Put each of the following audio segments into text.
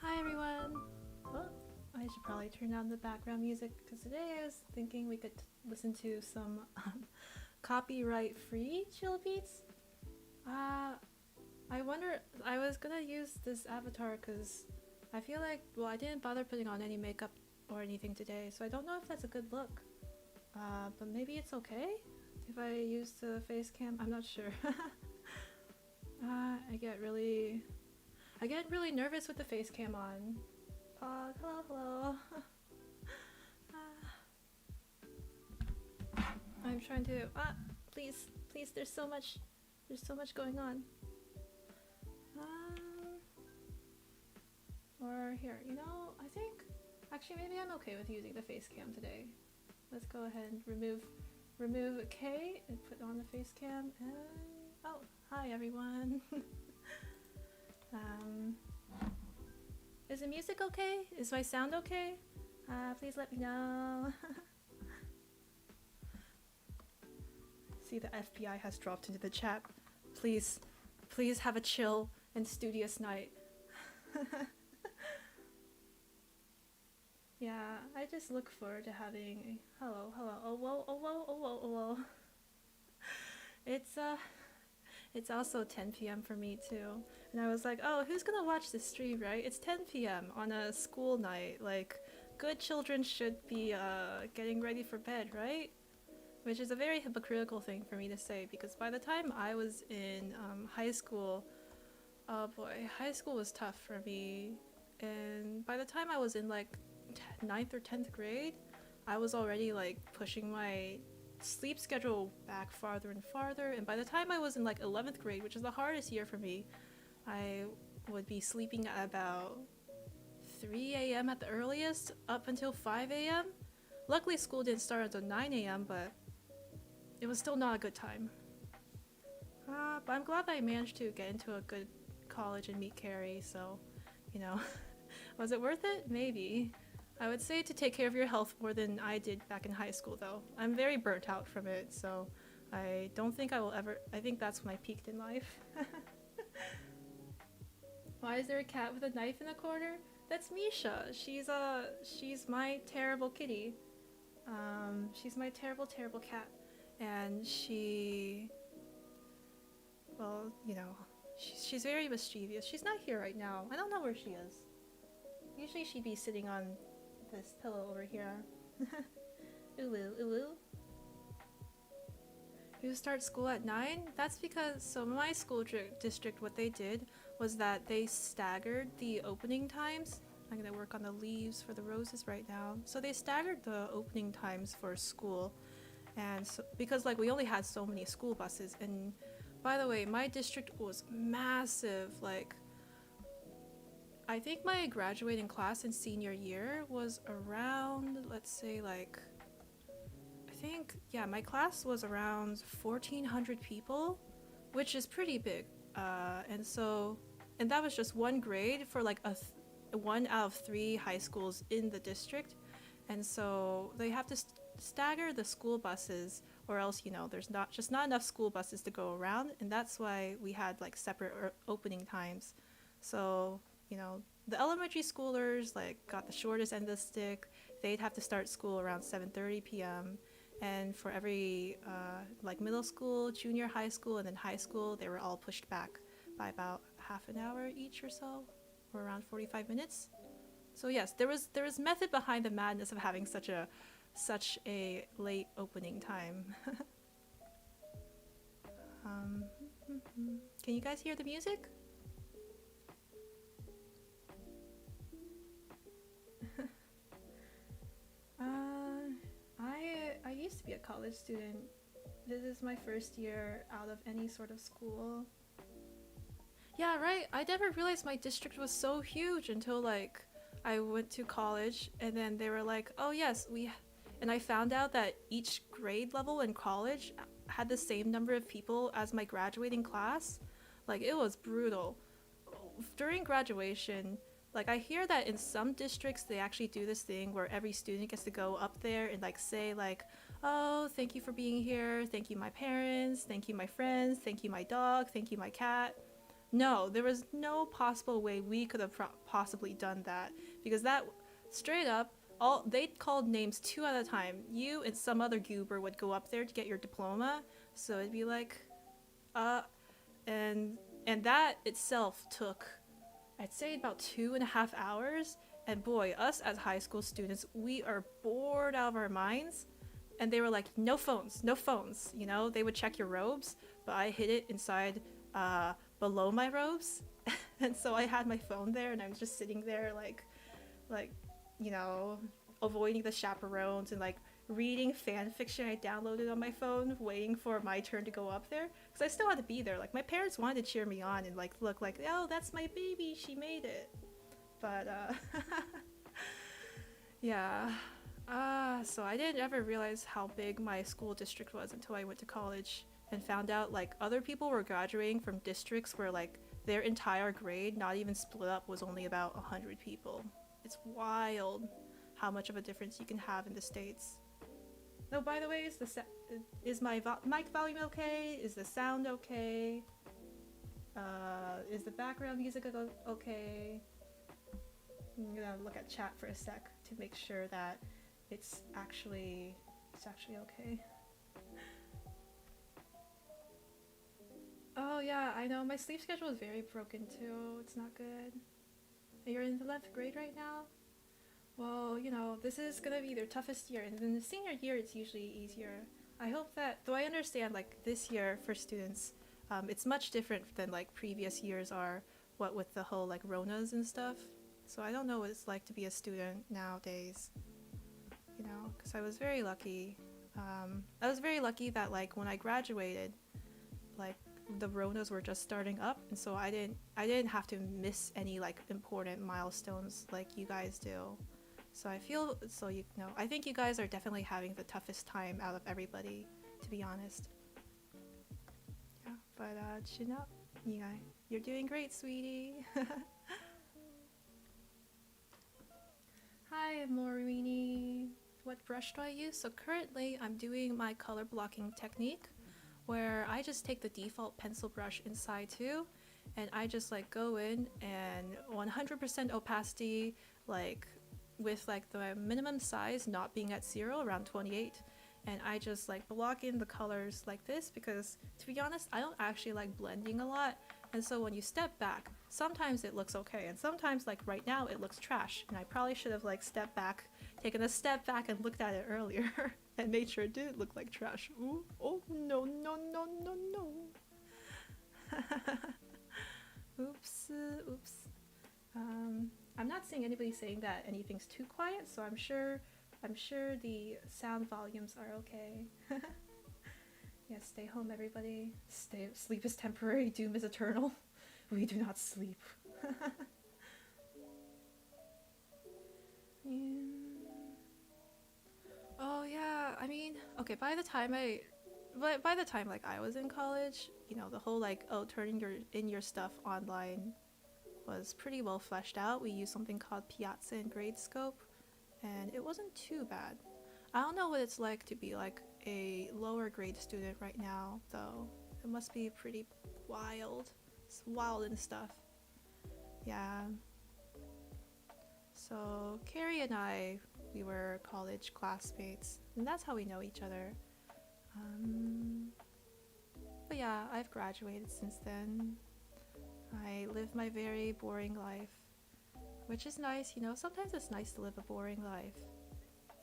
Hi everyone! Well, I should probably turn down the background music because today I was thinking we could listen to some copyright-free chill beats. I wonder, I was gonna use this avatar because I feel like, well, I didn't bother putting on any makeup or anything today, so I don't know if that's a good look. But maybe it's okay if I use the face cam. I'm not sure. I get really nervous with the face cam on. Pog, hello. I'm trying to, please, there's so much going on. Or here, you know, I think, actually maybe I'm okay with using the face cam today. Let's go ahead and remove K and put on the face cam and, oh, hi everyone. Is the music okay? Is my sound okay? Please let me know. See, the FBI has dropped into the chat. Please have a chill and studious night. Yeah, I just look forward to having a hello. Oh whoa. It's also 10 p.m. for me too. And I was like, oh, who's gonna watch this stream, right? It's 10 p.m. on a school night. Like, good children should be getting ready for bed, right? Which is a very hypocritical thing for me to say, because by the time I was in high school, oh boy, high school was tough for me. And by the time I was in like 9th or 10th grade, I was already like pushing my sleep schedule back farther and farther, and by the time I was in like 11th grade, which is the hardest year for me, I would be sleeping at about 3 a.m. at the earliest, up until 5 a.m. Luckily school didn't start until 9 a.m., but it was still not a good time. But I'm glad that I managed to get into a good college and meet Carrie, so, you know. Was it worth it? Maybe. I would say to take care of your health more than I did back in high school, though. I'm very burnt out from it, so I don't think I will ever. I think that's when I peaked in life. Why is there a cat with a knife in the corner? That's Misha. She's my terrible kitty. She's my terrible cat, and well, you know, she's very mischievous. She's not here right now. I don't know where she is. Usually she'd be sitting on this pillow over here. Ooh. You start school at 9? That's because, so my school district, what they did was that they staggered the opening times. I'm gonna work on the leaves for the roses right now. So they staggered the opening times for school, and so, because like we only had so many school buses, and by the way, my district was massive. Like, I think my graduating class in senior year was around, let's say like, I think, yeah, my class was around 1,400 people, which is pretty big. And that was just one grade for like one out of 3 high schools in the district. And so they have to stagger the school buses, or else, you know, there's not enough school buses to go around. And that's why we had like separate opening times. So, you know, the elementary schoolers like got the shortest end of the stick. They'd have to start school around 7:30 p.m. And for every like middle school, junior high school, and then high school, they were all pushed back by about half an hour each or so, or around 45 minutes. So yes, there was method behind the madness of having such a late opening time. Can you guys hear the music? I used to be a college student. This is my first year out of any sort of school. Yeah, right. I never realized my district was so huge until like I went to college, and then they were like, "Oh yes, and I found out that each grade level in college had the same number of people as my graduating class. Like, it was brutal. During graduation, like, I hear that in some districts they actually do this thing where every student gets to go up there and like say like, "Oh, thank you for being here. Thank you my parents. Thank you my friends. Thank you my dog. Thank you my cat." No, there was no possible way we could have possibly done that, because that, straight up, they called names 2 at a time. You and some other goober would go up there to get your diploma, so it'd be like, and that itself took, I'd say, about 2.5 hours. And boy, us as high school students, we are bored out of our minds. And they were like, no phones, no phones. You know, they would check your robes, but I hid it inside, below my robes. And so I had my phone there, and I was just sitting there like, you know, avoiding the chaperones and like reading fan fiction I downloaded on my phone, waiting for my turn to go up there, because I still had to be there. Like, my parents wanted to cheer me on and like look like, "Oh, that's my baby, she made it." But yeah, so I didn't ever realize how big my school district was until I went to college and found out like other people were graduating from districts where like their entire grade, not even split up, was only about 100 people. It's wild how much of a difference you can have in the States. Oh, by the way, is my mic volume okay? Is the sound okay? Is the background music okay? I'm gonna look at chat for a sec to make sure that it's actually okay. Oh yeah, I know, my sleep schedule is very broken too. It's not good. You're in the 11th grade right now? Well, you know, this is gonna be their toughest year, and then the senior year it's usually easier. I hope that, though I understand like this year for students, it's much different than like previous years are, what with the whole like Ronas and stuff. So I don't know what it's like to be a student nowadays, you know, because I was very lucky. I was very lucky that like when I graduated, like the Ronas were just starting up, and so I didn't have to miss any like important milestones like you guys do. So I feel, so you know, I think you guys are definitely having the toughest time out of everybody, to be honest. Yeah, but chin up, yeah, you're doing great, sweetie. Hi, Morini. What brush do I use? So currently I'm doing my color blocking technique, where I just take the default pencil brush inside too, and I just like go in and 100% opacity, like with like the minimum size not being at 0, around 28, and I just like block in the colors like this, because to be honest, I don't actually like blending a lot. And so when you step back, sometimes it looks okay, and sometimes like right now it looks trash, and I probably should have like taken a step back and looked at it earlier and made sure it didn't look like trash. Ooh, oh no no no no no. Oops. I'm not seeing anybody saying that anything's too quiet, so I'm sure the sound volumes are okay. Yeah, stay home, everybody. Sleep is temporary, doom is eternal. We do not sleep. Yeah. Oh yeah, I mean, okay, by the time like I was in college, you know, the whole like, oh, turning your stuff online was pretty well fleshed out. We used something called Piazza and Gradescope, and it wasn't too bad. I don't know what it's like to be like a lower grade student right now, though. It must be pretty wild. It's wild and stuff. Yeah. So Carrie and I, we were college classmates, and that's how we know each other. But yeah, I've graduated since then. I live my very boring life, which is nice, you know. Sometimes it's nice to live a boring life.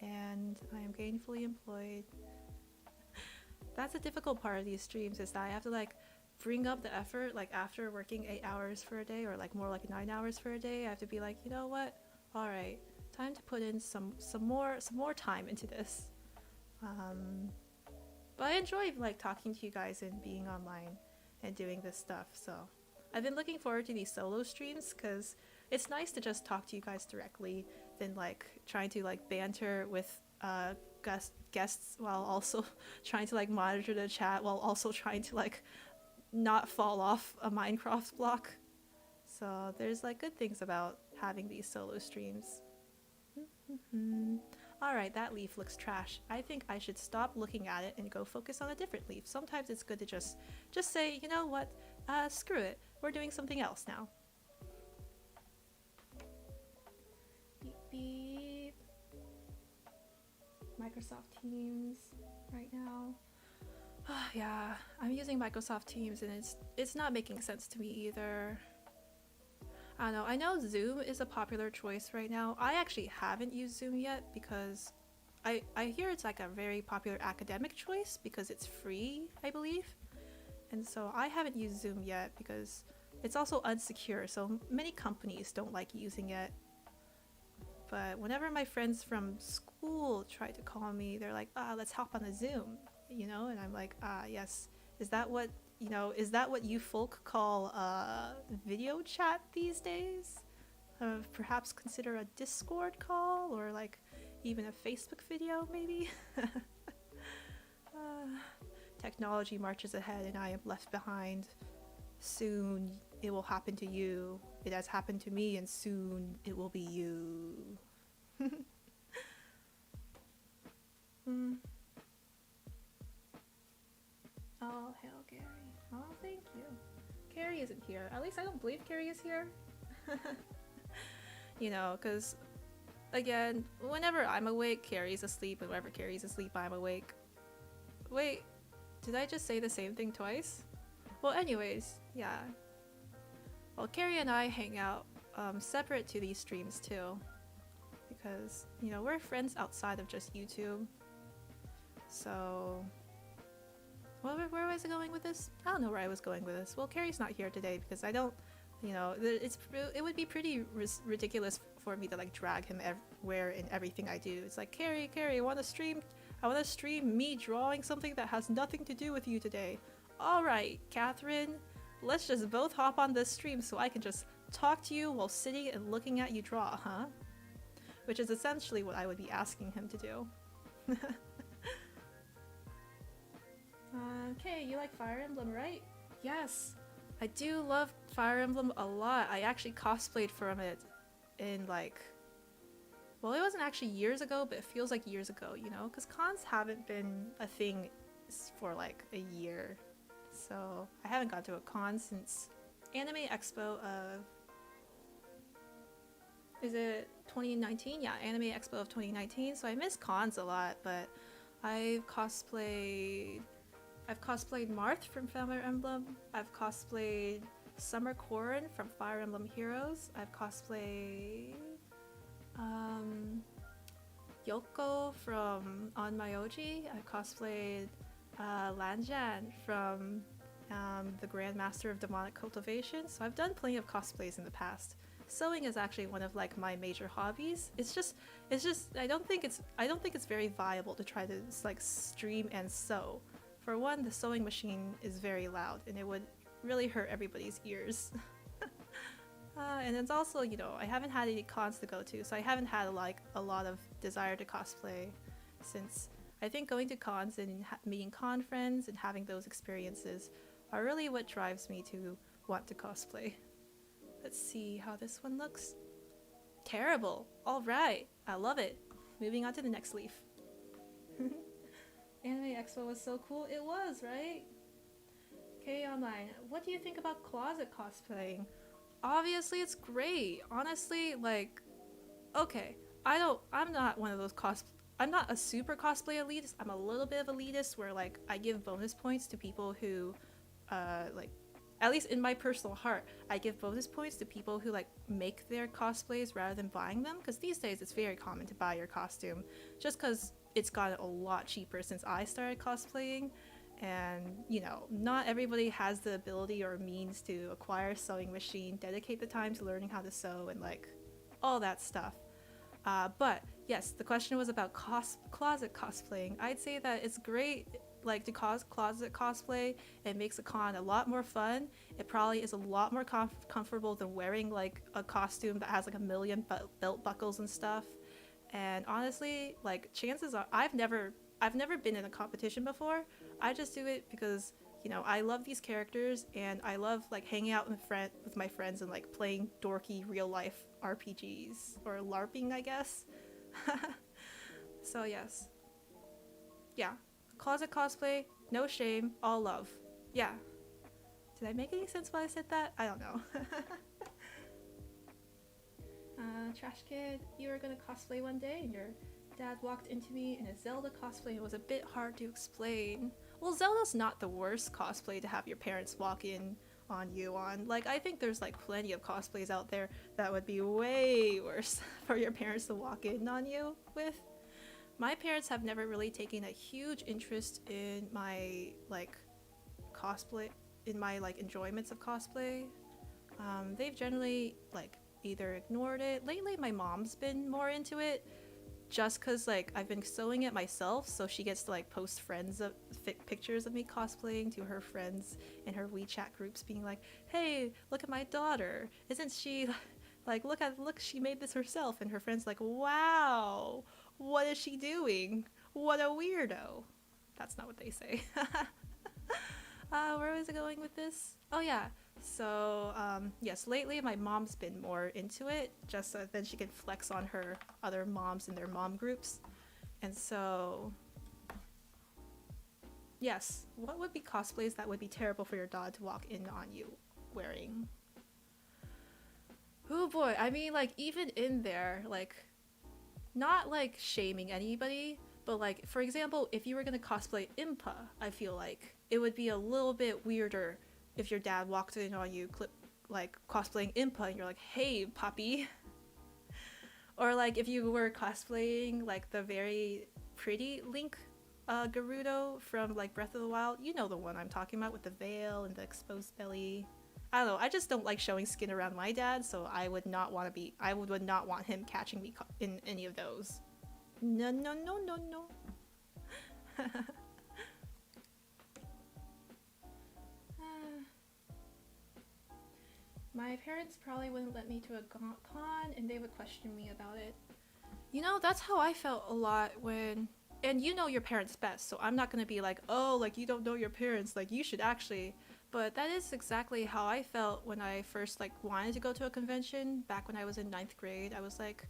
And I am gainfully employed. That's a difficult part of these streams, is that I have to like bring up the effort, like after working 8 hours for a day, or like more like 9 hours for a day. I have to be like, you know what? All right, time to put in some more time into this. But I enjoy like talking to you guys and being online and doing this stuff. So I've been looking forward to these solo streams because it's nice to just talk to you guys directly than like trying to like banter with guests while also trying to like monitor the chat while also trying to like not fall off a Minecraft block. So there's like good things about having these solo streams. Alright, that leaf looks trash. I think I should stop looking at it and go focus on a different leaf. Sometimes it's good to just say, you know what, screw it. We're doing something else now. Beep beep. Microsoft Teams right now. Yeah, I'm using Microsoft Teams and it's not making sense to me either. I don't know. I know Zoom is a popular choice right now. I actually haven't used Zoom yet because I hear it's like a very popular academic choice because it's free, I believe. And so I haven't used Zoom yet because it's also unsecure, so many companies don't like using it. But whenever my friends from school try to call me, they're like, let's hop on a Zoom, you know? And I'm like, yes. Is that what you folk call video chat these days? Perhaps consider a Discord call or like even a Facebook video maybe? Technology marches ahead and I am left behind. Soon it will happen to you. It has happened to me and soon it will be you. Oh, hail Gary. Oh, thank you. Carrie isn't here. At least I don't believe Carrie is here. You know, because, again, whenever I'm awake, Carrie's asleep, and whenever Carrie's asleep, I'm awake. Wait, did I just say the same thing twice? Well, anyways, yeah. Well, Carrie and I hang out separate to these streams, too. Because, you know, we're friends outside of just YouTube. So... where was I going with this? I don't know where I was going with this. Well, Carrie's not here today because I don't, you know, it would be pretty ridiculous for me to like drag him everywhere in everything I do. It's like, Carrie, I want to stream me drawing something that has nothing to do with you today. All right, Catherine, let's just both hop on this stream so I can just talk to you while sitting and looking at you draw, huh? Which is essentially what I would be asking him to do. Okay, you like Fire Emblem, right? Yes, I do love Fire Emblem a lot. I actually cosplayed from it in like, well, it wasn't actually years ago, but it feels like years ago, you know? Because cons haven't been a thing for like a year. So I haven't gone to a con since Anime Expo of... is it 2019? Yeah, Anime Expo of 2019. So I miss cons a lot, but I've cosplayed Marth from Fire Emblem. I've cosplayed Summer Corrin from Fire Emblem Heroes. I've cosplayed Yoko from On Myoji. I've cosplayed Lanjan from the Grandmaster of Demonic Cultivation. So I've done plenty of cosplays in the past. sewing is actually one of like my major hobbies. It's just I don't think it's very viable to try to like stream and sew. For one, the sewing machine is very loud and it would really hurt everybody's ears. And it's also, you know, I haven't had any cons to go to, so I haven't had like a lot of desire to cosplay, since I think going to cons and meeting con friends and having those experiences are really what drives me to want to cosplay. Let's see how this one looks. Terrible. Alright, I love it. Moving on to the next leaf. Anime Expo was so cool. It was, right? Okay, online. What do you think about closet cosplaying? Obviously, it's great. Honestly, like, okay, I'm not one of those I'm not a super cosplay elitist. I'm a little bit of elitist where, like, I give bonus points to people who, like, at least in my personal heart, I give bonus points to people who, like, make their cosplays rather than buying them. Because these days, it's very common to buy your costume just because it's gotten a lot cheaper since I started cosplaying. And, you know, not everybody has the ability or means to acquire a sewing machine, dedicate the time to learning how to sew, and like all that stuff. But yes, the question was about closet cosplaying. I'd say that it's great, like, to closet cosplay. It makes a con a lot more fun. It probably is a lot more comfortable than wearing like a costume that has like a million belt buckles and stuff. And honestly, like, chances are I've never been in a competition before. I just do it because, you know, I love these characters and I love like hanging out with my friends and like playing dorky real life RPGs or LARPing, I guess. So yes. Yeah. Closet cosplay, no shame, all love. Yeah. Did I make any sense when I said that? I don't know. Trash Kid, you were gonna cosplay one day and your dad walked into me in a Zelda cosplay. It was a bit hard to explain. Well, Zelda's not the worst cosplay to have your parents walk in on you on. Like, I think there's like plenty of cosplays out there that would be way worse for your parents to walk in on you with. My parents have never really taken a huge interest in my like cosplay, in my like enjoyments of cosplay. They've generally like either ignored it. Lately, my mom's been more into it, just because like I've been sewing it myself, so she gets to like post pictures of me cosplaying to her friends in her WeChat groups, being like, hey, look at my daughter, isn't she like, look, she made this herself. And her friends like, wow, what is she doing, what a weirdo. That's not what they say. Where was I going with this? Oh yeah, so yes, lately my mom's been more into it, just so then she can flex on her other moms in their mom groups. And so yes, what would be cosplays that would be terrible for your dad to walk in on you wearing? Oh boy, I mean, like, even in there, like, not like shaming anybody, but like, for example, if you were gonna cosplay Impa, I feel like it would be a little bit weirder if your dad walked in on you like cosplaying Impa and you're like, hey Poppy. Or like if you were cosplaying like the very pretty Link Gerudo from like Breath of the Wild, you know the one I'm talking about with the veil and the exposed belly. I don't know, I just don't like showing skin around my dad, so I would not want him catching me in any of those. No, no, no, no, no. My parents probably wouldn't let me to a con and they would question me about it. You know, that's how I felt a lot when, and you know your parents best, so I'm not gonna be like, oh, like you don't know your parents, like you should actually. But that is exactly how I felt when I first like wanted to go to a convention back when I was in 9th grade. I was like,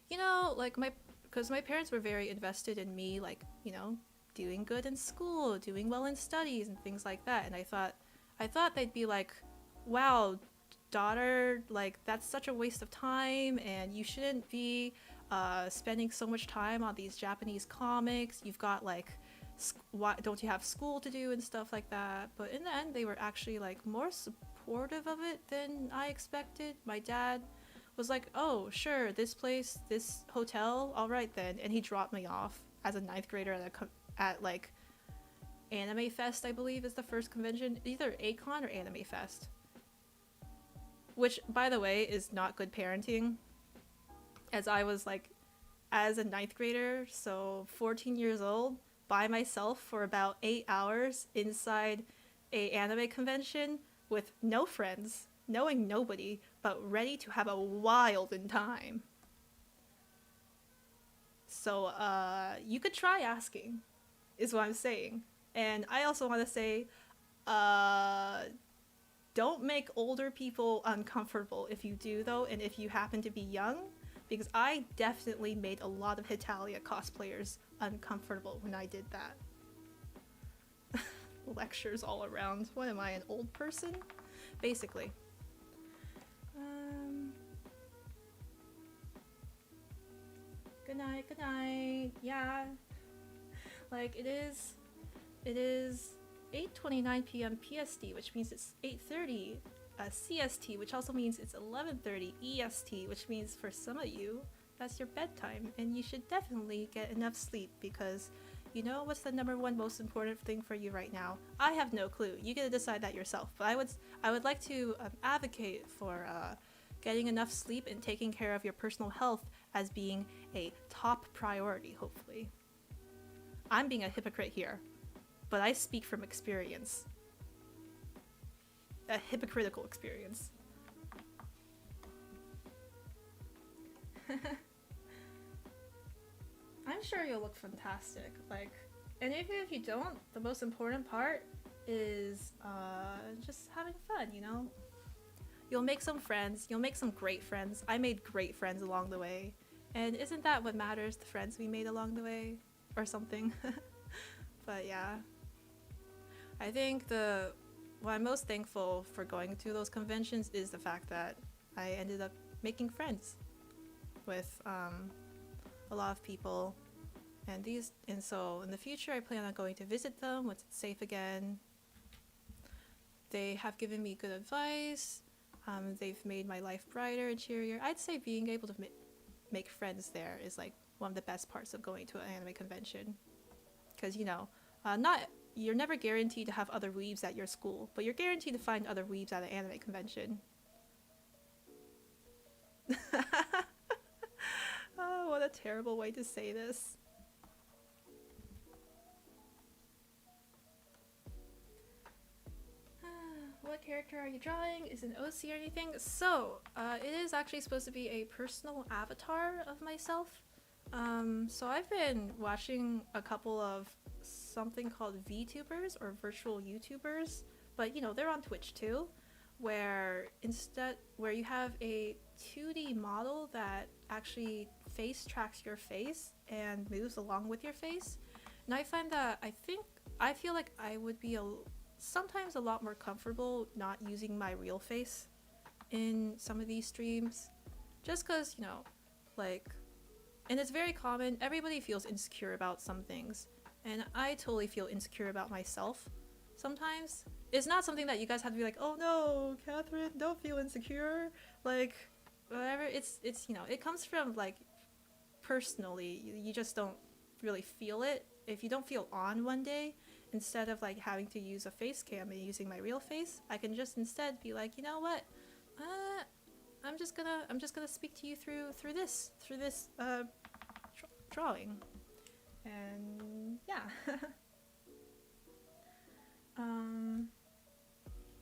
you know, like because my parents were very invested in me, like, you know, doing good in school, doing well in studies and things like that. And I thought they'd be like, wow, daughter, like that's such a waste of time and you shouldn't be spending so much time on these Japanese comics. You've got like, why don't you have school to do and stuff like that? But in the end, they were actually like more supportive of it than I expected. My dad was like, oh sure, this place, this hotel, all right then, and he dropped me off as a 9th grader at like Anime Fest, I believe is the first convention, either A-Con or Anime Fest. which, by the way, is not good parenting, as I was like, as a 9th grader, so 14 years old, by myself for about 8 hours inside a anime convention with no friends, knowing nobody, but ready to have a wild time. So you could try asking, is what I'm saying. And I also want to say, don't make older people uncomfortable if you do, though, and if you happen to be young, because I definitely made a lot of Hitalia cosplayers uncomfortable when I did that. Lectures all around. What am I, an old person? Basically. Good night, good night. Yeah. Like, it is 8:29 p.m. PST, which means it's 8:30 CST, which also means it's 11:30 EST, which means for some of you, that's your bedtime, and you should definitely get enough sleep, because you know what's the #1 most important thing for you right now? I have no clue. You get to decide that yourself. But I would like to advocate for getting enough sleep and taking care of your personal health as being a top priority, hopefully. I'm being a hypocrite here, but I speak from experience. A hypocritical experience. I'm sure you'll look fantastic. Like, and even if you don't, the most important part is just having fun, you know? You'll make some friends. You'll make some great friends. I made great friends along the way. And isn't that what matters, the friends we made along the way? Or something. But yeah. I think what I'm most thankful for going to those conventions is the fact that I ended up making friends with a lot of people, and so in the future I plan on going to visit them once it's safe again. They have given me good advice. They've made my life brighter and cheerier. I'd say being able to make friends there is like one of the best parts of going to an anime convention, because you know, you're never guaranteed to have other weebs at your school, but you're guaranteed to find other weebs at an anime convention. Oh, what a terrible way to say this. What character are you drawing? Is it an OC or anything? So, it is actually supposed to be a personal avatar of myself. So I've been watching a couple of something called VTubers or virtual YouTubers, but you know, they're on Twitch too, where you have a 2D model that actually face tracks your face and moves along with your face. And I find that I feel like I would be sometimes a lot more comfortable not using my real face in some of these streams, just because, you know, like, and it's very common, everybody feels insecure about some things, and I totally feel insecure about myself sometimes. It's not something that you guys have to be like, oh no, Catherine, don't feel insecure, like, whatever. It's you know, it comes from, like, personally, you just don't really feel it. If you don't feel on one day, instead of like having to use a face cam and using my real face, I can just instead be like, you know what, I'm just gonna speak to you through this drawing, and yeah.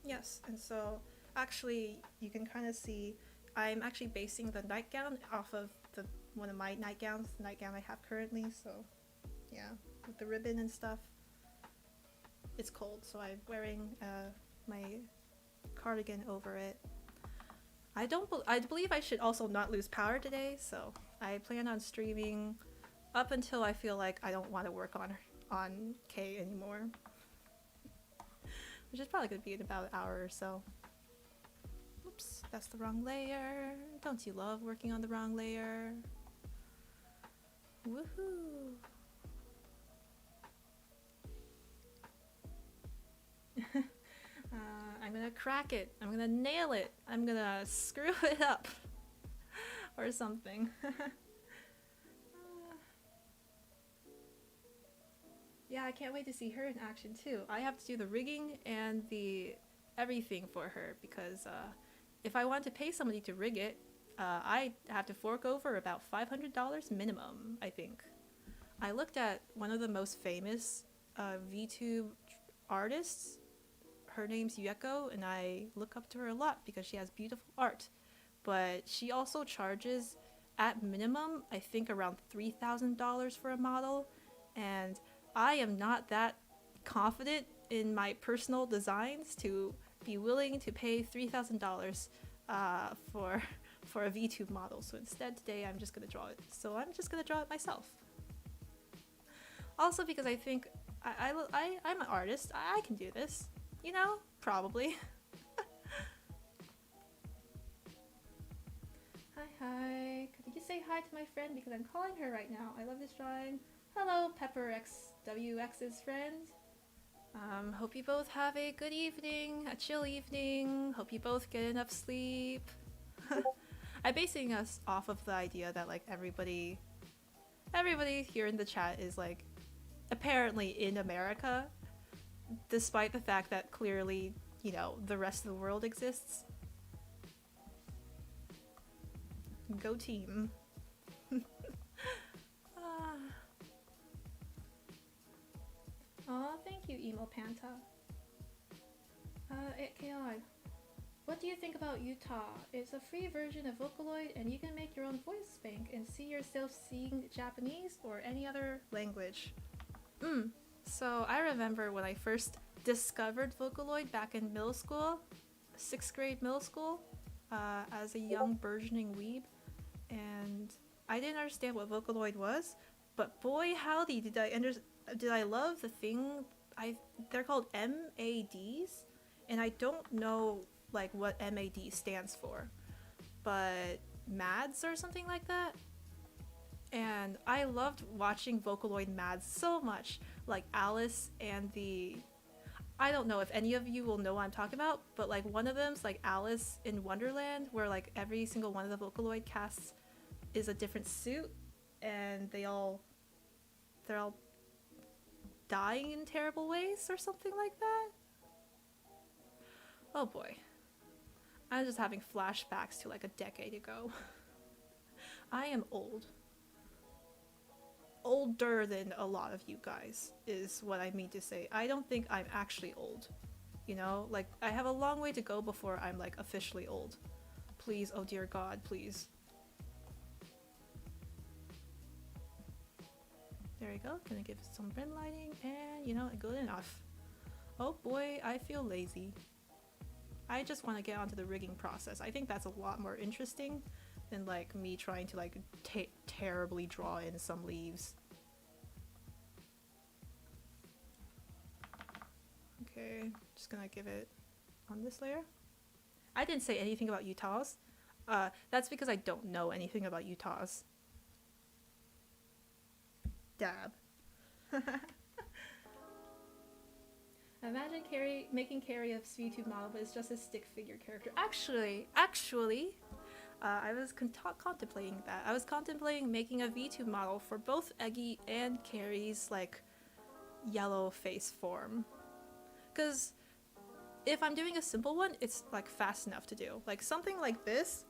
Yes, and so actually you can kind of see I'm actually basing the nightgown off of one of my nightgowns, the nightgown I have currently. So yeah, with the ribbon and stuff. It's cold, so I'm wearing my cardigan over it. I believe I should also not lose power today, so I plan on streaming up until I feel like I don't want to work on K anymore, which is probably going to be in about an hour or so. Oops, that's the wrong layer. Don't you love working on the wrong layer? Woohoo! I'm gonna crack it. I'm gonna nail it. I'm gonna screw it up. Or something. Yeah, I can't wait to see her in action too. I have to do the rigging and the everything for her because if I wanted to pay somebody to rig it, I have to fork over about $500 minimum, I think. I looked at one of the most famous vtube artists. Her name's Yueko, and I look up to her a lot because she has beautiful art. But she also charges, at minimum, I think around $3,000 for a model. And I am not that confident in my personal designs to be willing to pay $3,000 for a VTube model. So instead today I'm just gonna draw it. So I'm just gonna draw it myself. Also because I think I'm an artist. I can do this. You know, probably. Hi. Could you say hi to my friend because I'm calling her right now. I love this drawing. Hello, PepperXWX's friend. Hope you both have a good evening, a chill evening. Hope you both get enough sleep. I'm basing us off of the idea that like everybody here in the chat is like apparently in America, despite the fact that clearly, you know, the rest of the world exists. Go team. Aw, thank you, Emo Panta. KI. What do you think about Utah? It's a free version of Vocaloid and you can make your own voice bank and see yourself sing Japanese or any other language. So I remember when I first discovered Vocaloid back in middle school, 6th grade middle school, as a young burgeoning weeb, and I didn't understand what Vocaloid was, but boy howdy did I love the thing. They're called MADs, and I don't know like what MAD stands for, but MADs or something like that. And I loved watching Vocaloid MADs so much, like Alice and I don't know if any of you will know what I'm talking about, but like one of them's like Alice in Wonderland, where like every single one of the Vocaloid casts is a different suit, and they're all dying in terrible ways or something like that. Oh boy. I'm just having flashbacks to like a decade ago. I am old. Older than a lot of you guys is what I mean to say. I don't think I'm actually old. You know, like I have a long way to go before I'm like officially old. Please, oh dear God, please. There we go. Gonna give it some rim lighting and, you know, good enough. Oh boy, I feel lazy. I just want to get onto the rigging process. I think that's a lot more interesting than like me trying to like terribly draw in some leaves. Okay, just gonna give it on this layer. I didn't say anything about Utahs. That's because I don't know anything about Utahs. Dab. Imagine making Carrie a VTube model, but it's just a stick figure character. Actually, I was contemplating that. I was contemplating making a VTube model for both Eggy and Carrie's like yellow face form. Because if I'm doing a simple one, it's like fast enough to do. Like something like this,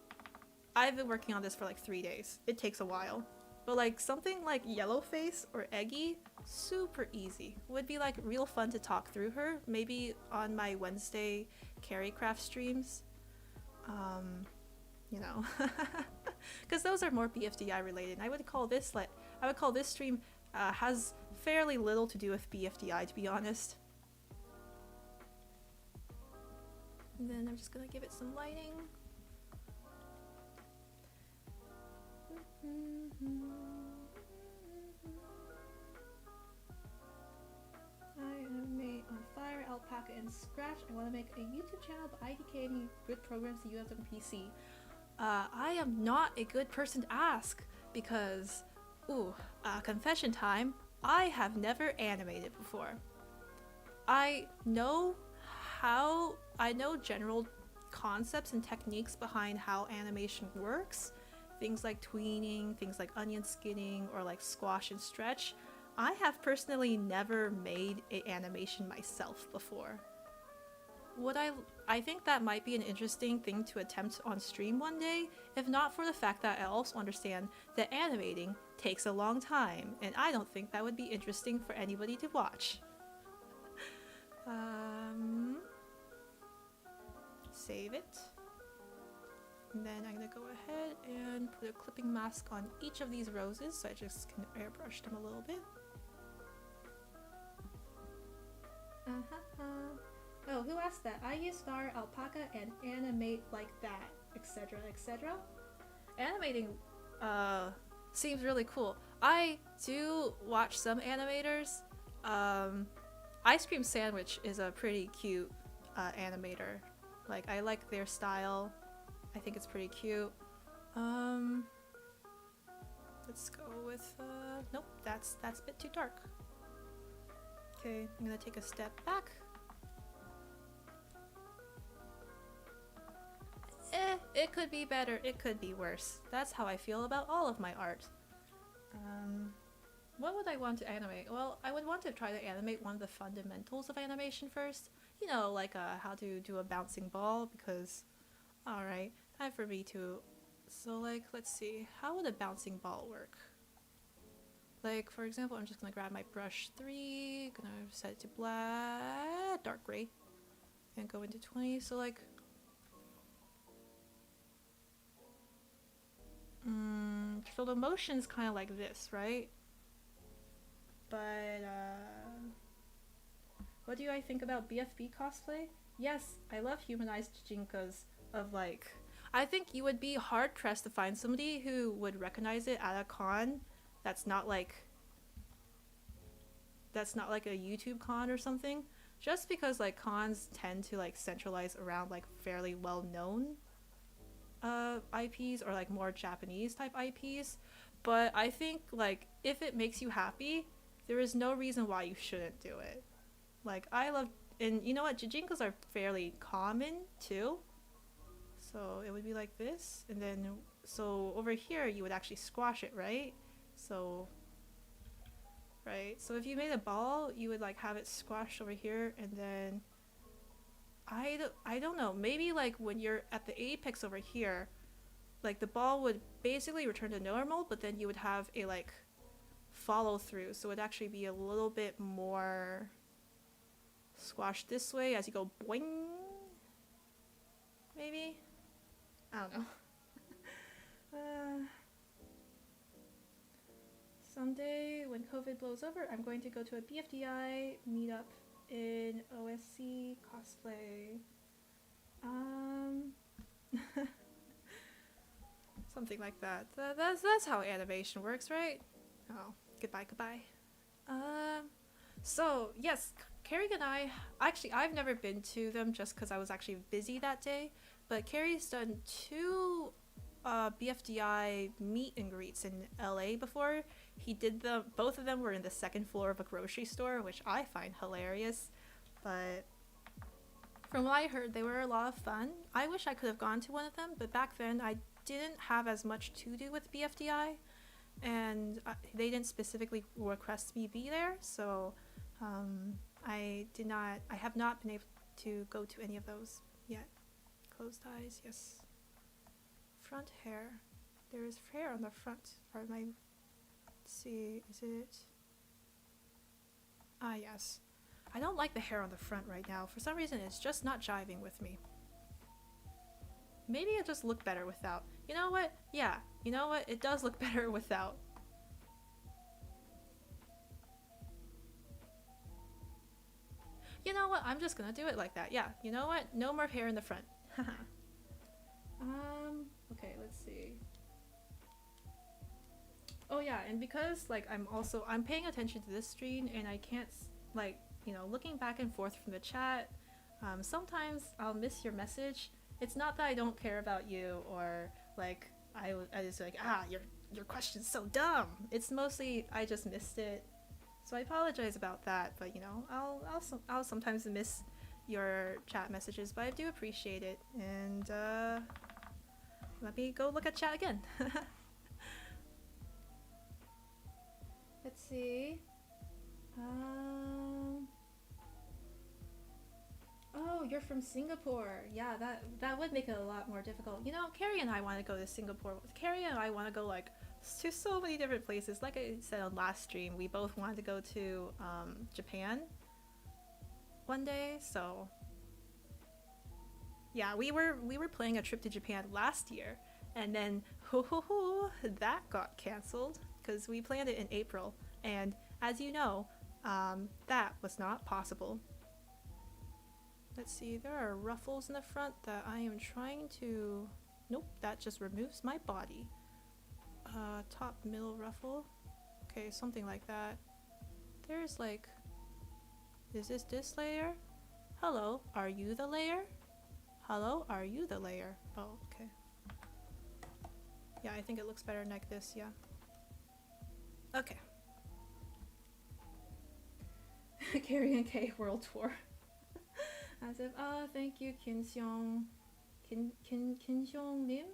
I've been working on this for like 3 days. It takes a while. But like something like Yellowface or Eggy, super easy. Would be like real fun to talk through her. Maybe on my Wednesday Carrycraft streams. You know, because those are more BFDI related. And I would call this stream has fairly little to do with BFDI, to be honest. And then I'm just gonna give it some lighting. I am made on Fire, Alpaca, and Scratch. I want to make a YouTube channel, but IDK any good programs to use on PC. I am not a good person to ask because, confession time, I have never animated before. I know general concepts and techniques behind how animation works. Things like tweening, things like onion skinning, or like squash and stretch. I have personally never made an animation myself before. Would I think that might be an interesting thing to attempt on stream one day, if not for the fact that I also understand that animating takes a long time, and I don't think that would be interesting for anybody to watch. Save it. And then I'm gonna go ahead and put a clipping mask on each of these roses, so I just can airbrush them a little bit. Oh, who asked that? I use Star Alpaca and animate like that, etc, etc. Animating seems really cool. I do watch some animators. Ice Cream Sandwich is a pretty cute animator. Like, I like their style. I think it's pretty cute. Let's go with nope, that's a bit too dark. Okay, I'm gonna take a step back. It could be better, it could be worse. That's how I feel about all of my art. What would I want to animate? Well, I would want to try to animate one of the fundamentals of animation first. You know, like how to do a bouncing ball, because... Alright, time for me to... So, like, let's see. How would a bouncing ball work? Like, for example, I'm just gonna grab my brush 3, gonna set it to black, dark gray, and go into 20. So, like... so the motion's kind of like this, right? But, what do I think about BFB cosplay? Yes, I love humanized Jinkas of, like... I think you would be hard-pressed to find somebody who would recognize it at a con that's not like a YouTube con or something. Just because, like, cons tend to, like, centralize around, like, fairly well-known IPs or, like, more Japanese type IPs. But I think, like, if it makes you happy, there is no reason why you shouldn't do it. Like, I love... And you know what? Jijinkas are fairly common, too. So it would be like this. And then... So over here, you would actually squash it, right? So... Right? So if you made a ball, you would, like, have it squashed over here. And then... I don't know. Maybe, like, when you're at the apex over here... Like, the ball would basically return to normal, but then you would have a, like... follow through, so it would actually be a little bit more squashed this way as you go boing, maybe? I don't know. Someday when COVID blows over, I'm going to go to a BFDI meetup in OSC cosplay. Something like that. That's how animation works, right? Oh, goodbye. So, yes, Carrie and I, actually, I've never been to them just because I was actually busy that day, but Carrie's done 2 BFDI meet and greets in LA before. He did them, both of them were in the 2nd floor of a grocery store, which I find hilarious, but from what I heard, they were a lot of fun. I wish I could have gone to one of them, but back then I didn't have as much to do with BFDI. And they didn't specifically request me be there, so I have not been able to go to any of those yet. Closed eyes, yes. Front hair. There is hair on the front. Let's see, is it? Ah, yes. I don't like the hair on the front right now. For some reason, it's just not jiving with me. Maybe it just look better without. You know what? Yeah, you know what? It does look better without. You know what? I'm just gonna do it like that. Yeah, you know what? No more hair in the front. Okay, let's see. Oh yeah, and because like I'm paying attention to this screen and I can't like, you know, looking back and forth from the chat, sometimes I'll miss your message. It's not that I don't care about you or like I just like, your question's so dumb. It's mostly I just missed it. So I apologize about that, but you know, I'll sometimes miss your chat messages, but I do appreciate it. And let me go look at chat again. Let's see. Oh you're from Singapore. Yeah, that would make it a lot more difficult. You know, Carrie and I want to go to Singapore. Carrie and I want to go like to so many different places. Like I said on last stream, we both wanted to go to Japan one day. So yeah, we were planning a trip to Japan last year, and then that got canceled because we planned it in April, and as you know, that was not possible. Let's see, there are ruffles in the front that I am trying to... Nope, that just removes my body. Top middle ruffle. Okay, something like that. There's like... Is this layer? Hello, are you the layer? Hello, are you the layer? Oh, okay. Yeah, I think it looks better like this, yeah. Okay. Carrie and Kay World Tour. As if, oh, thank you, Kim Seong Nim.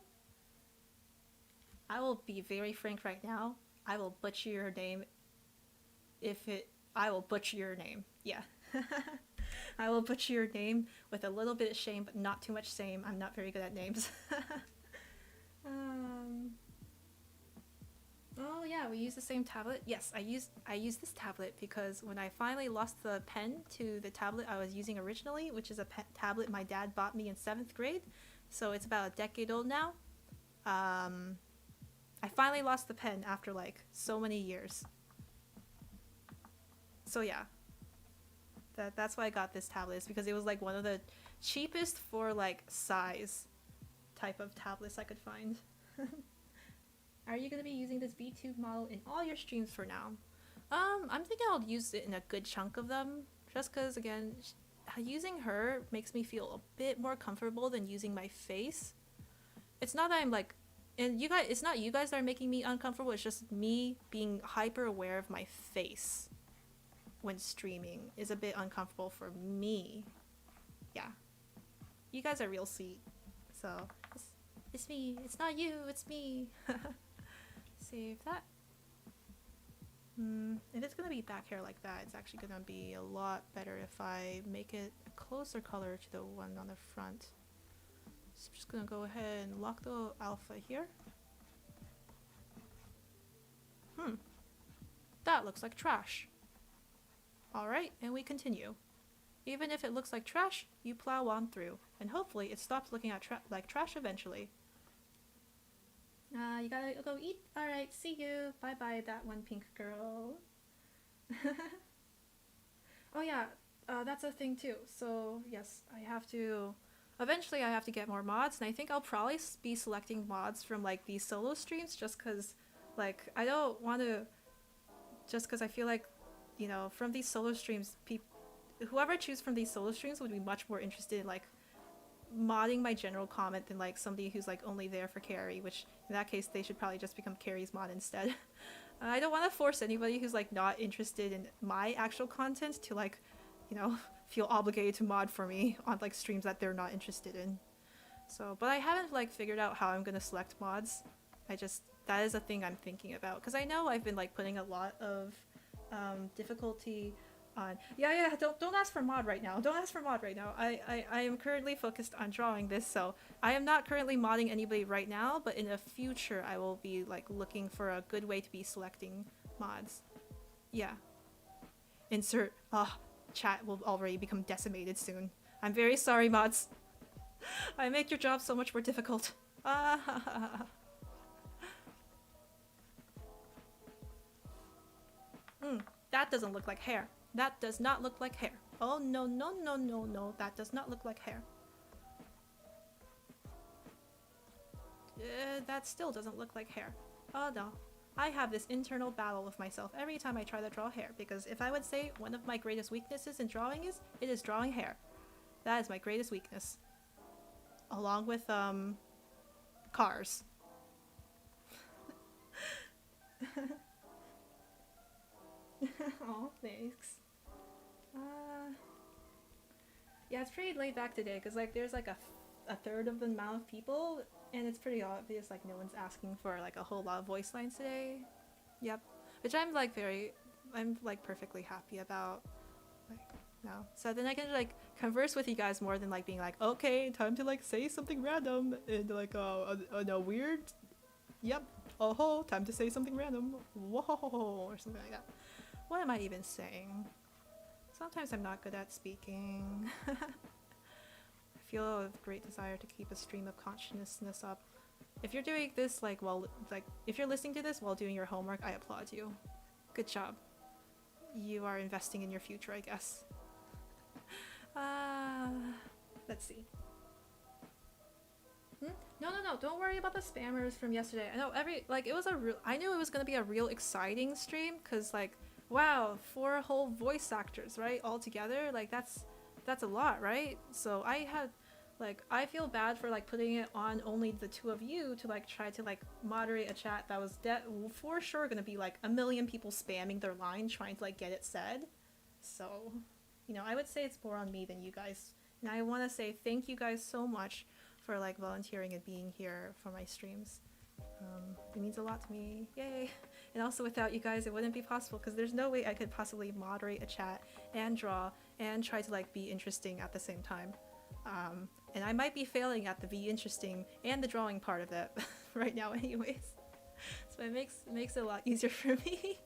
I will be very frank right now. I will butcher your name. I will butcher your name. Yeah. I will butcher your name with a little bit of shame, but not too much shame. I'm not very good at names. Oh yeah, we use the same tablet. Yes, I use this tablet because when I finally lost the pen to the tablet I was using originally, which is a tablet my dad bought me in 7th grade, so it's about a decade old now. I finally lost the pen after like so many years. So yeah, that's why I got this tablet, is because it was like one of the cheapest for like size type of tablets I could find. Are you going to be using this vtube model in all your streams for now? I'm thinking I'll use it in a good chunk of them, just because, again, using her makes me feel a bit more comfortable than using my face. It's not that I'm like, and you guys, it's not you guys that are making me uncomfortable, it's just me being hyper aware of my face when streaming is a bit uncomfortable for me. Yeah. You guys are real sweet, so it's me, it's not you, it's me. Save that. If it's gonna be back hair like that, it's actually gonna be a lot better if I make it a closer color to the one on the front. So I'm just gonna go ahead and lock the alpha here. That looks like trash. Alright, and we continue. Even if it looks like trash, you plow on through, and hopefully it stops looking at like trash eventually. You gotta go eat? Alright, see you. Bye bye, that one pink girl. Oh yeah, that's a thing too. So yes, eventually I have to get more mods, and I think I'll probably be selecting mods from like these solo streams, just cause like I don't want to, just cause I feel like, you know, from these solo streams, whoever I choose from these solo streams would be much more interested in like modding my general comment than like somebody who's like only there for Carrie, which in that case they should probably just become Carrie's mod instead. I don't want to force anybody who's like not interested in my actual content to like, you know, feel obligated to mod for me on like streams that they're not interested in. So, but I haven't like figured out how I'm gonna select mods. That is a thing I'm thinking about, because I know I've been like putting a lot of difficulty on. Yeah, don't ask for mod right now. Don't ask for mod right now. I am currently focused on drawing this, so I am not currently modding anybody right now, but in the future I will be like looking for a good way to be selecting mods. Yeah. Insert chat will already become decimated soon. I'm very sorry, mods. I make your job so much more difficult. That doesn't look like hair. That does not look like hair. Oh no, no, no, no, no. That does not look like hair. That still doesn't look like hair. Oh no. I have this internal battle with myself every time I try to draw hair, because if I would say one of my greatest weaknesses in drawing it is drawing hair. That is my greatest weakness. Along with, cars. Oh, thanks. Yeah, it's pretty laid back today, because like there's like a third of the amount of people, and it's pretty obvious like no one's asking for like a whole lot of voice lines today. Yep. Which I'm like perfectly happy about. Like, No. So then I can like converse with you guys more than like being like, okay, time to like say something random and like no weird. Yep. Oh, time to say something random. Whoa, or something like that. What am I even saying? Sometimes I'm not good at speaking. I feel a great desire to keep a stream of consciousness up. If you're doing this like if you're listening to this while doing your homework, I applaud you. Good job. You are investing in your future, I guess. Let's see. No, don't worry about the spammers from yesterday. I know I knew it was gonna be a real exciting stream, cause like, wow, 4 whole voice actors, right, all together. Like that's a lot, right? So I feel bad for like putting it on only the 2 of you to like try to like moderate a chat that was for sure gonna be like a million people spamming their line trying to like get it said. So, you know, I would say it's more on me than you guys. And I want to say thank you guys so much for like volunteering and being here for my streams. It means a lot to me. Yay! And also without you guys it wouldn't be possible, because there's no way I could possibly moderate a chat and draw and try to like be interesting at the same time. And I might be failing at the be interesting and the drawing part of it right now anyways. So it makes it a lot easier for me.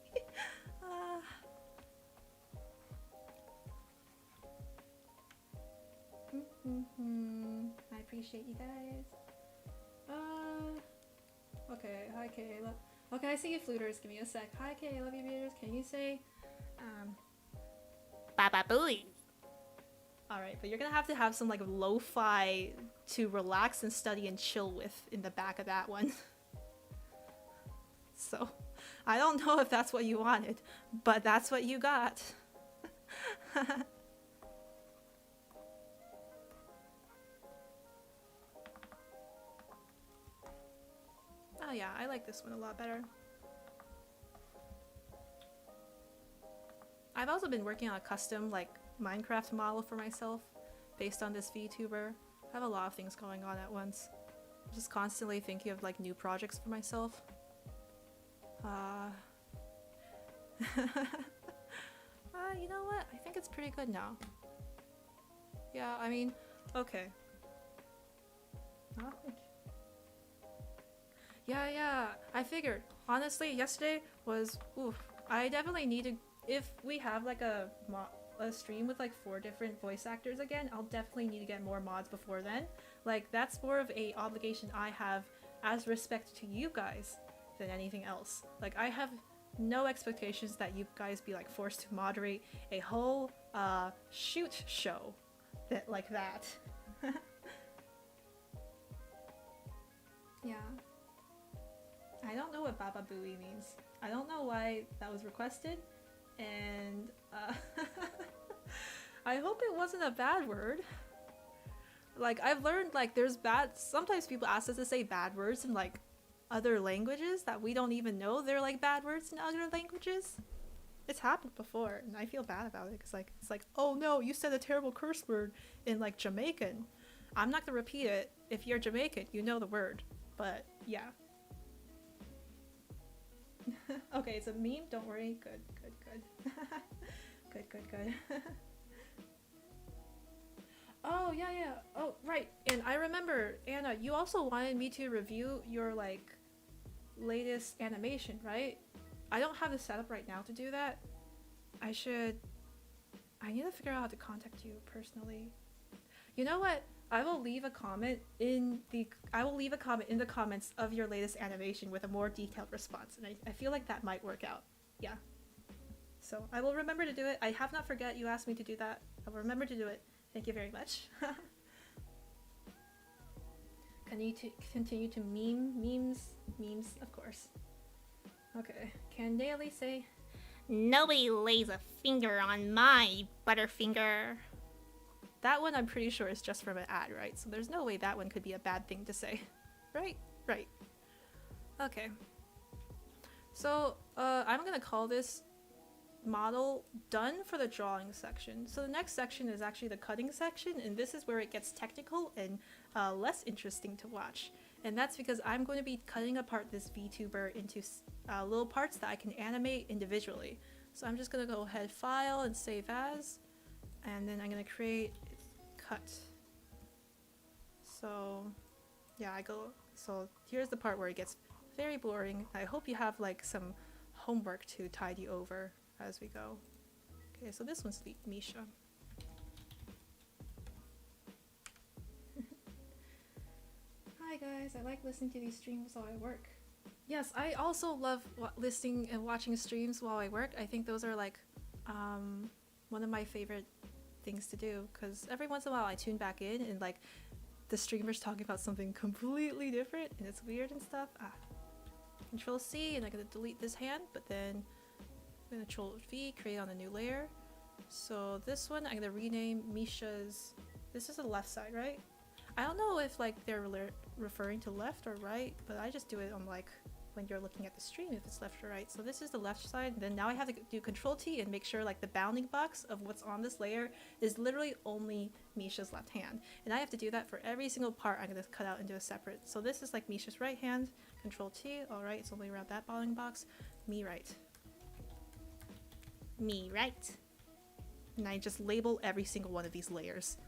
I appreciate you guys. Okay, hi Kayla. Okay, I see you fluters, give me a sec. Hi Kay, I love you readers. Can you say Baba Booey? Alright, but you're gonna have to have some like lo-fi to relax and study and chill with in the back of that one. So, I don't know if that's what you wanted, but that's what you got. Oh yeah, I like this one a lot better. I've also been working on a custom like Minecraft model for myself based on this VTuber. I have a lot of things going on at once. I'm just constantly thinking of like new projects for myself. You know what? I think it's pretty good now. Yeah, I mean, okay. Oh, thank you. Yeah, I figured. Honestly, yesterday was, oof. I definitely need to, if we have like a stream with like 4 different voice actors again, I'll definitely need to get more mods before then. Like, that's more of a obligation I have as respect to you guys than anything else. Like, I have no expectations that you guys be like forced to moderate a whole shoot show that like that. Yeah. I don't know what Baba Booey means. I don't know why that was requested, and I hope it wasn't a bad word. Like, I've learned like there's sometimes people ask us to say bad words in like other languages that we don't even know they're like bad words in other languages. It's happened before, and I feel bad about it, because like it's like, oh no, you said a terrible curse word in like Jamaican. I'm not gonna repeat it. If you're Jamaican, you know the word. But yeah. Okay, it's a meme, don't worry. Good. Good. Oh yeah. Oh right, and I remember, Anna, you also wanted me to review your like latest animation, right? I don't have the setup right now to do that. I need to figure out how to contact you personally. You know what? I will leave a comment in the comments of your latest animation with a more detailed response, and I feel like that might work out. Yeah. So I will remember to do it. I have not forget you asked me to do that. I will remember to do it. Thank you very much. Continue to memes, of course. Okay. Can they at least say, Nobody lays a finger on my butterfinger. that one I'm pretty sure is just from an ad, right? So there's no way that one could be a bad thing to say. Right? Okay. So, I'm gonna call this model done for the drawing section. So the next section is actually the cutting section, and this is where it gets technical and less interesting to watch. And that's because I'm going to be cutting apart this VTuber into little parts that I can animate individually. So I'm just gonna go ahead, file, and save as. and then I'm gonna create cut. So yeah, so here's the part where it gets very boring. I hope you have like some homework to tidy over as we go. Okay, so this one's Misha. Hi guys, I like listening to these streams while I work. Yes, I also love listening and watching streams while I work. I think those are like one of my favorite things to do, because every once in a while I tune back in and like the streamer's talking about something completely different and it's weird and stuff. Control C, and I'm gonna delete this hand, but then I'm gonna Control V, create on a new layer. So this one I'm gonna rename Misha's. This is the left side, right? I don't know if like they're referring to left or right, but I just do it on like when you're looking at the stream if it's left or right. So this is the left side, and then now I have to do Control T and make sure like the bounding box of what's on this layer is literally only Misha's left hand. And I have to do that for every single part I'm going to cut out into a separate. So this is like Misha's right hand, Control T, alright, it's only around that bounding box, me right. Me right. And I just label every single one of these layers.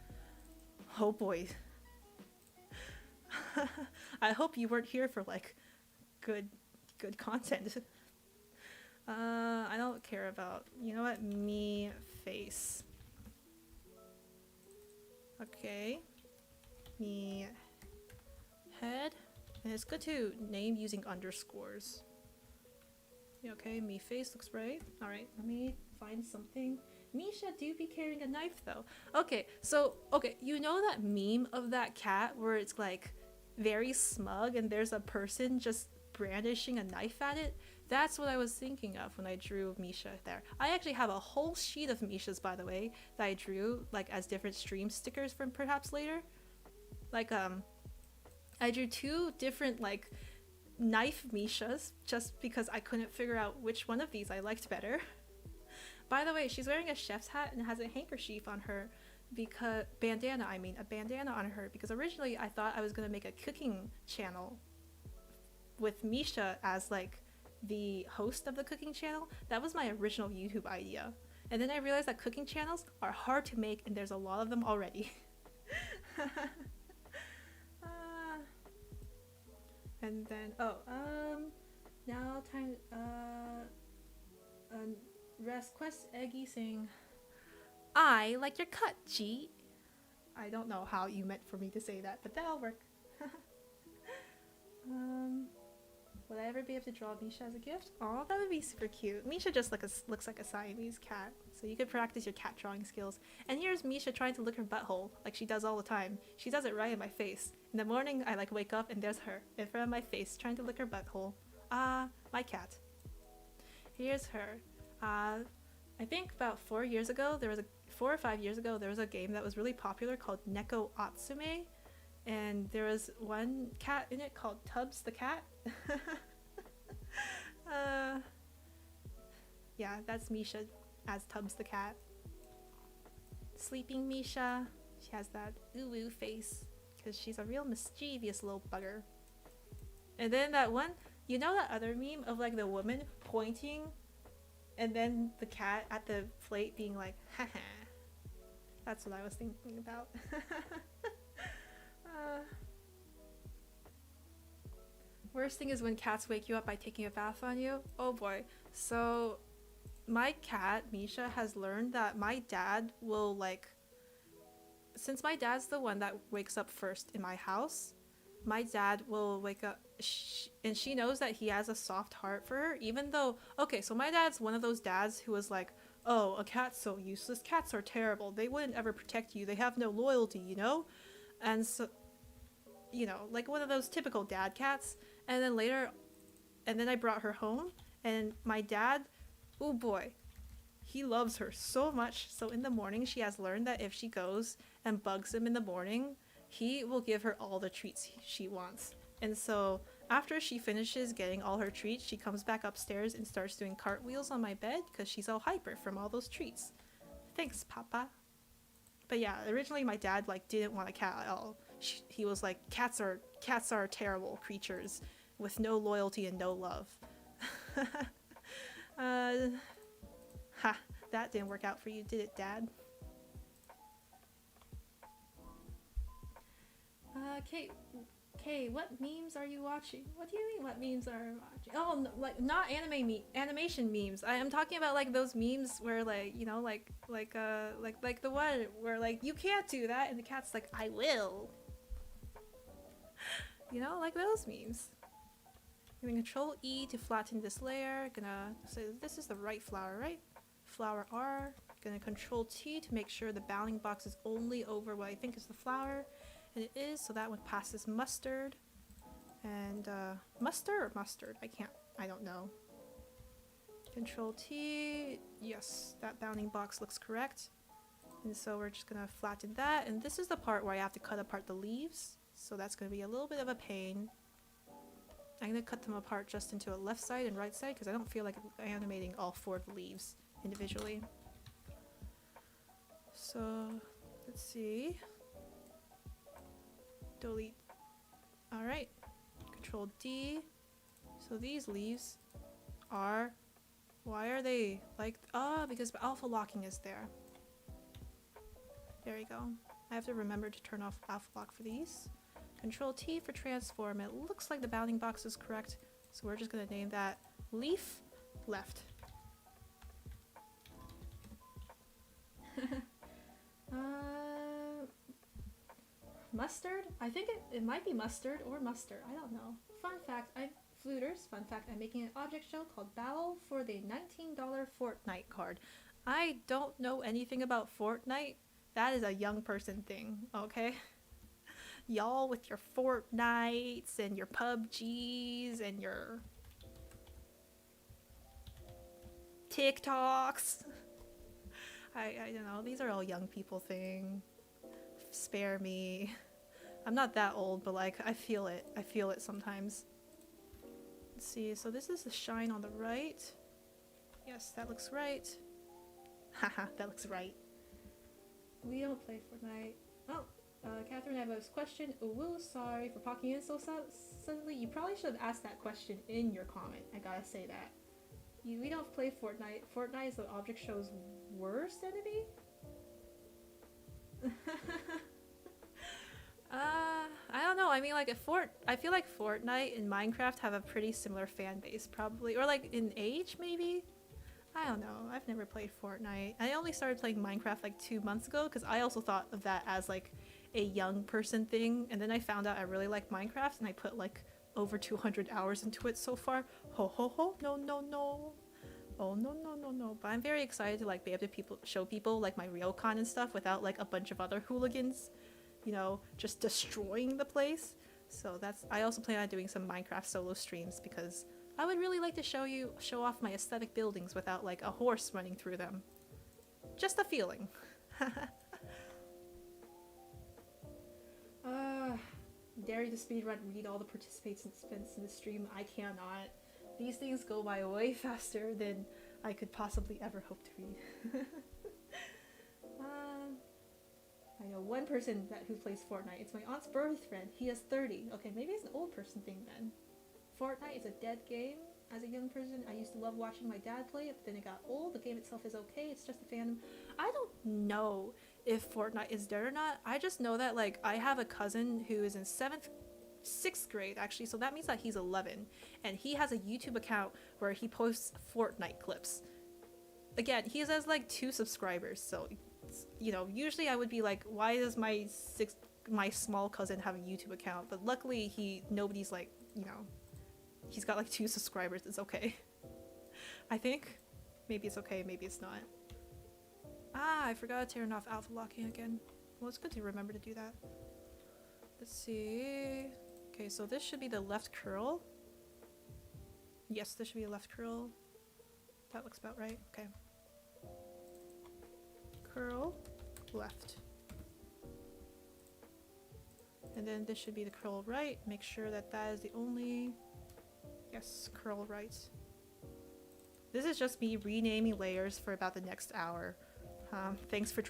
Oh boy. I hope you weren't here for like good content. I don't care about, you know what, me face. Okay, me head, and it's good to name using underscores. Okay, me face looks right. All right, let me find something. Misha do be carrying a knife though. Okay, so you know that meme of that cat where it's like very smug and there's a person just brandishing a knife at it? That's what I was thinking of when I drew Misha there. I actually have a whole sheet of Mishas, by the way, that I drew like as different stream stickers from perhaps later. Like I drew 2 different like knife Mishas just because I couldn't figure out which one of these I liked better. By the way, she's wearing a chef's hat and has a handkerchief on her, because a bandana on her, because originally I thought I was gonna make a cooking channel with Misha as like the host of the cooking channel. That was my original YouTube idea, and then I realized that cooking channels are hard to make and there's a lot of them already. And then now time request Eggy saying, I like your cut, G. I don't know how you meant for me to say that, but that'll work. Would I ever be able to draw Misha as a gift? Oh, that would be super cute. Misha just looks like a Siamese cat, so you could practice your cat drawing skills. And here's Misha trying to lick her butthole, like she does all the time. She does it right in my face. In the morning, I like wake up and there's her in front of my face trying to lick her butthole. My cat. Here's her. I think about 4 years ago, 4 or 5 years ago, there was a game that was really popular called Neko Atsume, and there was one cat in it called Tubbs the cat. Yeah, that's Misha as Tubbs the cat. Sleeping Misha. She has that ooh face because she's a real mischievous little bugger. And then that one, you know that other meme of like the woman pointing and then the cat at the plate being like, haha. That's what I was thinking about. Worst thing is when cats wake you up by taking a bath on you. Oh boy. So my cat, Misha, has learned that my dad will like, since my dad's the one that wakes up first in my house, my dad will wake up and she knows that he has a soft heart for her, even though, okay, so my dad's one of those dads who was like, oh, a cat's so useless, cats are terrible, they wouldn't ever protect you, they have no loyalty, you know? And so, you know, like one of those typical dad cats. And then later, and then I brought her home, and my dad, oh boy, he loves her so much. So in the morning, she has learned that if she goes and bugs him in the morning, he will give her all the treats she wants. And so after she finishes getting all her treats, she comes back upstairs and starts doing cartwheels on my bed because she's all hyper from all those treats. Thanks, Papa. But yeah, originally my dad like didn't want a cat at all. He was like, cats are terrible creatures with no loyalty and no love. Ha, that didn't work out for you, did it, Dad? Kate, what memes are you watching? What do you mean? What memes are you watching? Oh, no, like not animation memes. I am talking about like those memes where like you know like the one where like you can't do that and the cat's like I will. You know, like those memes. I'm gonna Control E to flatten this layer. Gonna say this is the right flower, right? Flower R. Gonna Control T to make sure the bounding box is only over what I think is the flower. And it is, so that one passes mustard. And mustard or mustard? I don't know. Control T, yes, that bounding box looks correct. And so we're just gonna flatten that. And this is the part where I have to cut apart the leaves. So that's gonna be a little bit of a pain. I'm gonna cut them apart just into a left side and right side because I don't feel like animating all 4 of the leaves individually. So let's see. Delete. Alright. Control D. So these leaves are... Why are they like... because alpha locking is there. There we go. I have to remember to turn off alpha lock for these. Control T for transform. It looks like the bounding box is correct. So we're just going to name that leaf left. Mustard? I think it might be mustard or mustard. I don't know. Fun fact, fun fact, I'm making an object show called Battle for the $19 Fortnite card. I don't know anything about Fortnite. That is a young person thing, okay? Y'all with your Fortnites and your PUBGs and your TikToks. I don't know. These are all young people thing. Spare me. I'm not that old, but like I feel it. I feel it sometimes. Let's see. So this is the shine on the right. Yes, that looks right. Haha, that looks right. We don't play Fortnite. Oh, Catherine, I have a question. Ooh, sorry for popping in so suddenly. You probably should have asked that question in your comment. I gotta say that. We don't play Fortnite. Fortnite is the object show's worst enemy? I don't know. I mean, like I feel like Fortnite and Minecraft have a pretty similar fan base, probably, or like in age, maybe. I don't know. I've never played Fortnite. I only started playing Minecraft like 2 months ago because I also thought of that as like a young person thing, and then I found out I really like Minecraft, and I put like over 200 hours into it so far. Ho ho ho! No no no! Oh no no no no! But I'm very excited to like be able to show people like my Ryokon and stuff without like a bunch of other hooligans, you know, just destroying the place. So I also plan on doing some Minecraft solo streams because I would really like to show off my aesthetic buildings without like a horse running through them. Just a feeling. Dare you to speedrun, read all the participants in the stream. I cannot. These things go by way faster than I could possibly ever hope to read. I know one person who plays Fortnite. It's my aunt's birth friend. He is 30. Okay, maybe it's an old person thing then. Fortnite is a dead game. As a young person, I used to love watching my dad play it, but then it got old. The game itself is okay. It's just a fandom. I don't know if Fortnite is dead or not. I just know that like I have a cousin who is in 6th grade actually, so that means that he's 11, and he has a YouTube account where he posts Fortnite clips. Again, he has like 2 subscribers, so you know, usually I would be like, why does my small cousin have a YouTube account? But luckily nobody's like, you know, he's got like 2 subscribers. It's okay. I think maybe it's okay, maybe it's not. I forgot to turn off alpha locking again. Well, it's good to remember to do that. Let's see. Okay, so this should be the left curl. Yes, this should be a left curl. That looks about right. Okay. Curl left. And then this should be the curl right. Make sure that that is the only... Yes, curl right. This is just me renaming layers for about the next hour. Thanks for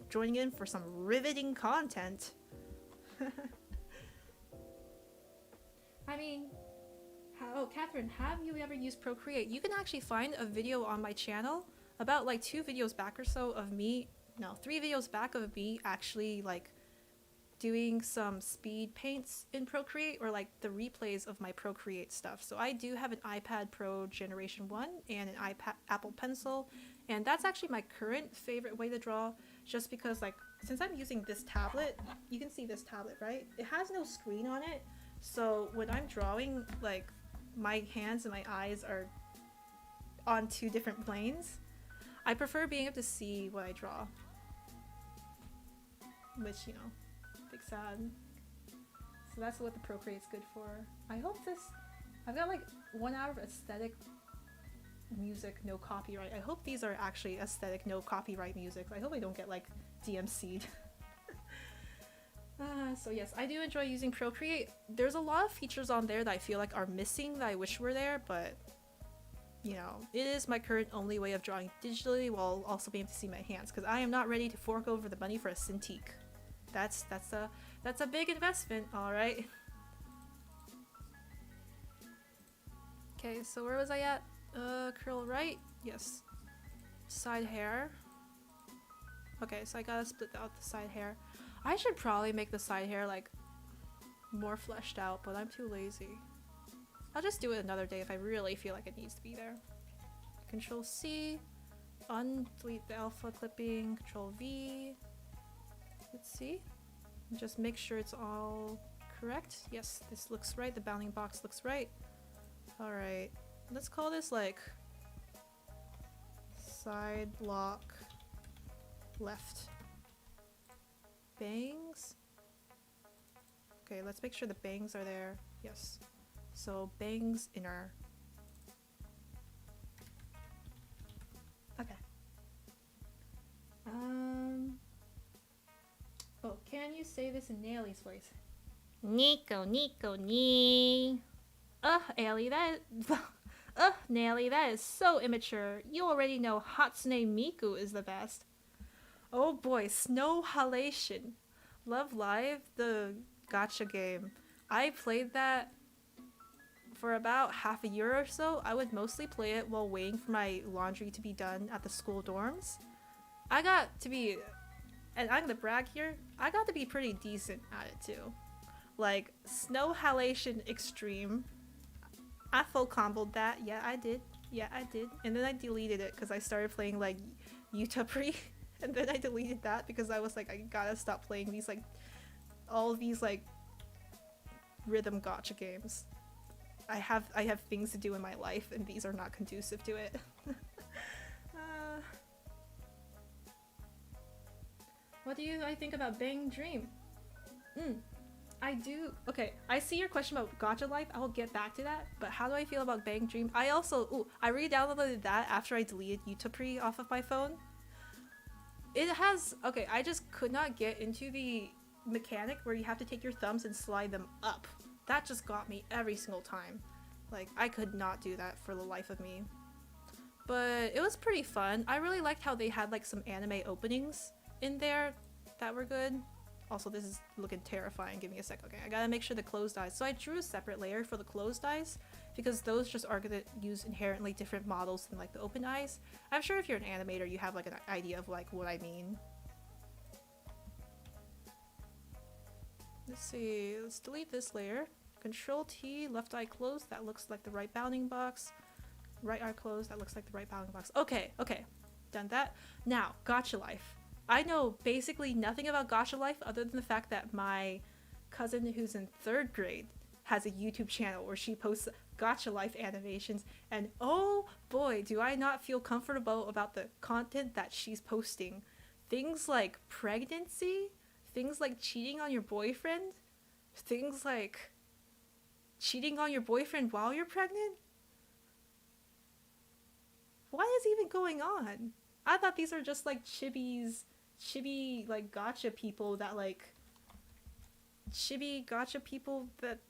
joining in for some riveting content. I mean, Catherine, have you ever used Procreate? You can actually find a video on my channel about like 2 videos back or so of me, no, 3 videos back of me actually like doing some speed paints in Procreate, or like the replays of my Procreate stuff. So I do have an iPad Pro Generation 1 and an iPad Apple Pencil, and that's actually my current favorite way to draw, just because like since I'm using this tablet, you can see this tablet, right? It has no screen on it, so when I'm drawing, like my hands and my eyes are on two different planes. I prefer being able to see what I draw, which, you know, big sad. So that's what the Procreate's good for. I hope this, I've got like 1 hour of aesthetic music, no copyright. I hope these are actually aesthetic, no copyright music. I hope I don't get like DMC'd. So yes, I do enjoy using Procreate. There's a lot of features on there that I feel like are missing that I wish were there, but you know, it is my current only way of drawing digitally while also being able to see my hands, because I am not ready to fork over the money for a Cintiq. That's a big investment, all right. Okay, so where was I at? Curl right, yes. Side hair. Okay, so I gotta split out the side hair. I should probably make the side hair like more fleshed out, but I'm too lazy. I'll just do it another day if I really feel like it needs to be there. Control C, delete the alpha clipping, Control V. Let's see. Just make sure it's all correct. Yes, this looks right. The bounding box looks right. Alright, let's call this like side lock left. Bangs. Okay, let's make sure the bangs are there. Yes. So bangs inner. Okay. Oh, can you say this in Nailie's voice? Nico, Nico, nee. Ailey, that is... Nailie, that is so immature. You already know Hatsune Miku is the best. Oh boy, Snow Halation. Love Live, the gacha game. I played that for about half a year or so. I would mostly play it while waiting for my laundry to be done at the school dorms. I got to be, and I'm gonna brag here, I got to be pretty decent at it too. Like, Snow Halation Extreme. I full comboed that. Yeah, I did. Yeah, I did. And then I deleted it because I started playing like Utapri. And then I deleted that because I was like, I gotta stop playing these like, all these like rhythm gacha games. I have things to do in my life, and these are not conducive to it. What do I think about Bang Dream? I do. Okay, I see your question about gacha life. I'll get back to that. But how do I feel about Bang Dream? I also, I re-downloaded that after I deleted Utapri off of my phone. It has, okay, I just could not get into the mechanic where you have to take your thumbs and slide them up. That just got me every single time. Like, I could not do that for the life of me. But it was pretty fun. I really liked how they had like some anime openings in there that were good. Also, this is looking terrifying. Give me a sec. Okay, I gotta make sure the closed eyes. So I drew a separate layer for the closed eyes because those just are gonna use inherently different models than like the open eyes. I'm sure if you're an animator, you have like an idea of like what I mean. Let's see. Let's delete this layer. Control T, left eye closed. That looks like the right bounding box. Right eye closed. That looks like the right bounding box. Okay, okay. Done that. Now, gacha life. I know basically nothing about gacha life other than the fact that my cousin who's in 3rd grade has a YouTube channel where she posts gacha life animations, and oh boy, do I not feel comfortable about the content that she's posting. Things like pregnancy, things like cheating on your boyfriend, things like cheating on your boyfriend while you're pregnant. What is even going on? I thought these are just like chibi like gacha people that like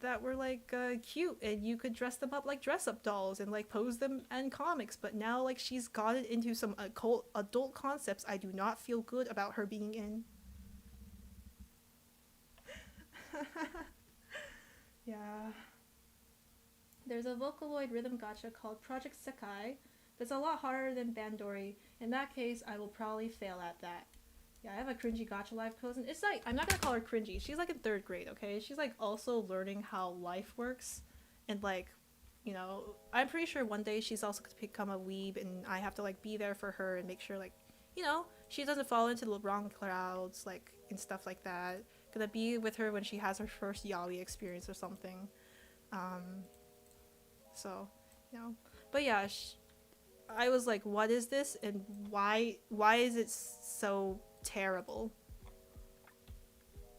that were like cute, and you could dress them up like dress up dolls and like pose them in comics. But now like she's gotten into some adult concepts I do not feel good about her being in. Yeah. There's a Vocaloid rhythm gacha called Project Sekai that's a lot harder than Bandori. In that case, I will probably fail at that. Yeah, I have a cringy Gacha Life cousin. It's like, I'm not gonna call her cringy. She's like in 3rd grade, okay? She's like also learning how life works. And like, you know, I'm pretty sure one day she's also gonna become a weeb and I have to like be there for her and make sure like, you know, she doesn't fall into the wrong crowds, like, and stuff like that. Gonna be with her when she has her first yaoi experience or something. So, you know. But yeah, I was like, what is this and why is it so terrible?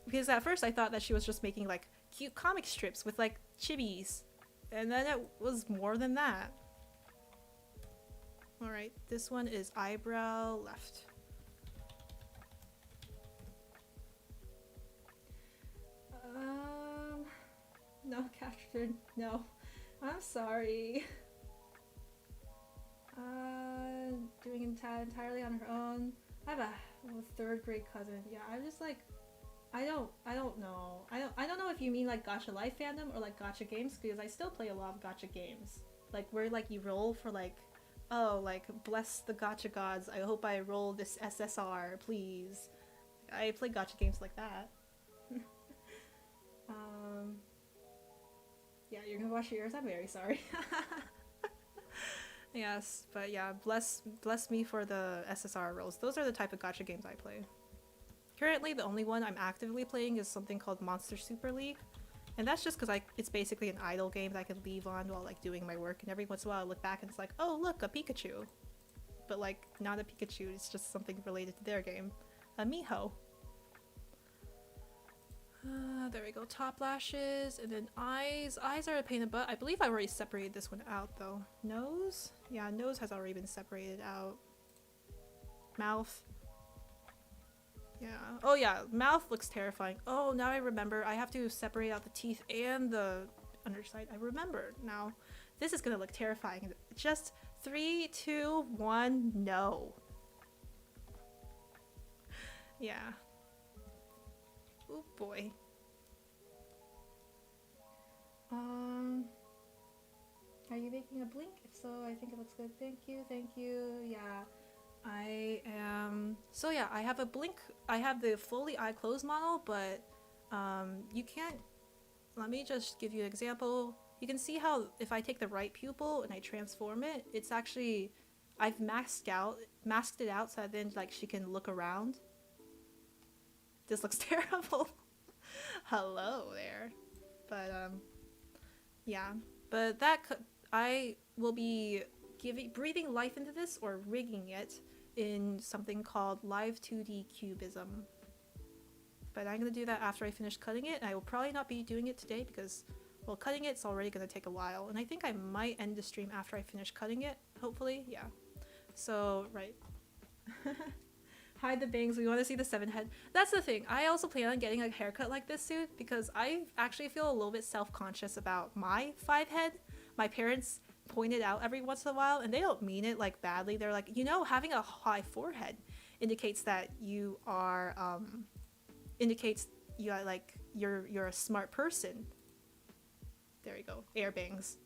Because at first I thought that she was just making like cute comic strips with like chibis, and then it was more than that. Alright, this one is eyebrow left. No, Catherine, no. I'm sorry. Doing entirely on her own. I have a 3rd grade cousin. Yeah, I'm just like, I don't know. I don't know if you mean like Gacha Life fandom or like Gacha games, because I still play a lot of Gacha games. Like where like you roll for like, oh, like bless the Gacha gods. I hope I roll this SSR, please. I play Gacha games like that. Yeah, you're gonna wash yours. I'm very sorry. Yes, but yeah, bless me for the SSR rolls. Those are the type of gacha games I play. Currently, the only one I'm actively playing is something called Monster Super League, and that's just because it's basically an idle game that I can leave on while like doing my work. And every once in a while, I look back and it's like, oh look, a Pikachu, but like not a Pikachu. It's just something related to their game, a Miho. There we go. Top lashes, and then eyes. Eyes are a pain in the butt. I believe I already separated this one out though. Nose? Yeah, nose has already been separated out. Mouth. Yeah. Oh yeah, mouth looks terrifying. Oh, now I remember. I have to separate out the teeth and the underside. I remember now. This is gonna look terrifying. Just 3, 2, 1, no. Yeah. Oh boy. Are you making a blink? If so, I think it looks good. Thank you, thank you. Yeah, I am. So yeah, I have a blink. I have the fully eye closed model, but you can't. Let me just give you an example. You can see how if I take the right pupil and I transform it, it's actually, I've masked it out so that then like she can look around. This looks terrible. Hello there. But yeah, but I will be breathing life into this or rigging it in something called live 2D cubism. But I'm gonna do that after I finish cutting it. I will probably not be doing it today because, well, cutting it's already gonna take a while, and I think I might end the stream after I finish cutting it. Hopefully, yeah. So right. Hide the bangs. We want to see the 7 head. That's the thing. I also plan on getting a haircut like this soon because I actually feel a little bit self-conscious about my 5 head. My parents point it out every once in a while, and they don't mean it like badly. They're like, you know, having a high forehead indicates that you are you're a smart person. There you go. Air bangs.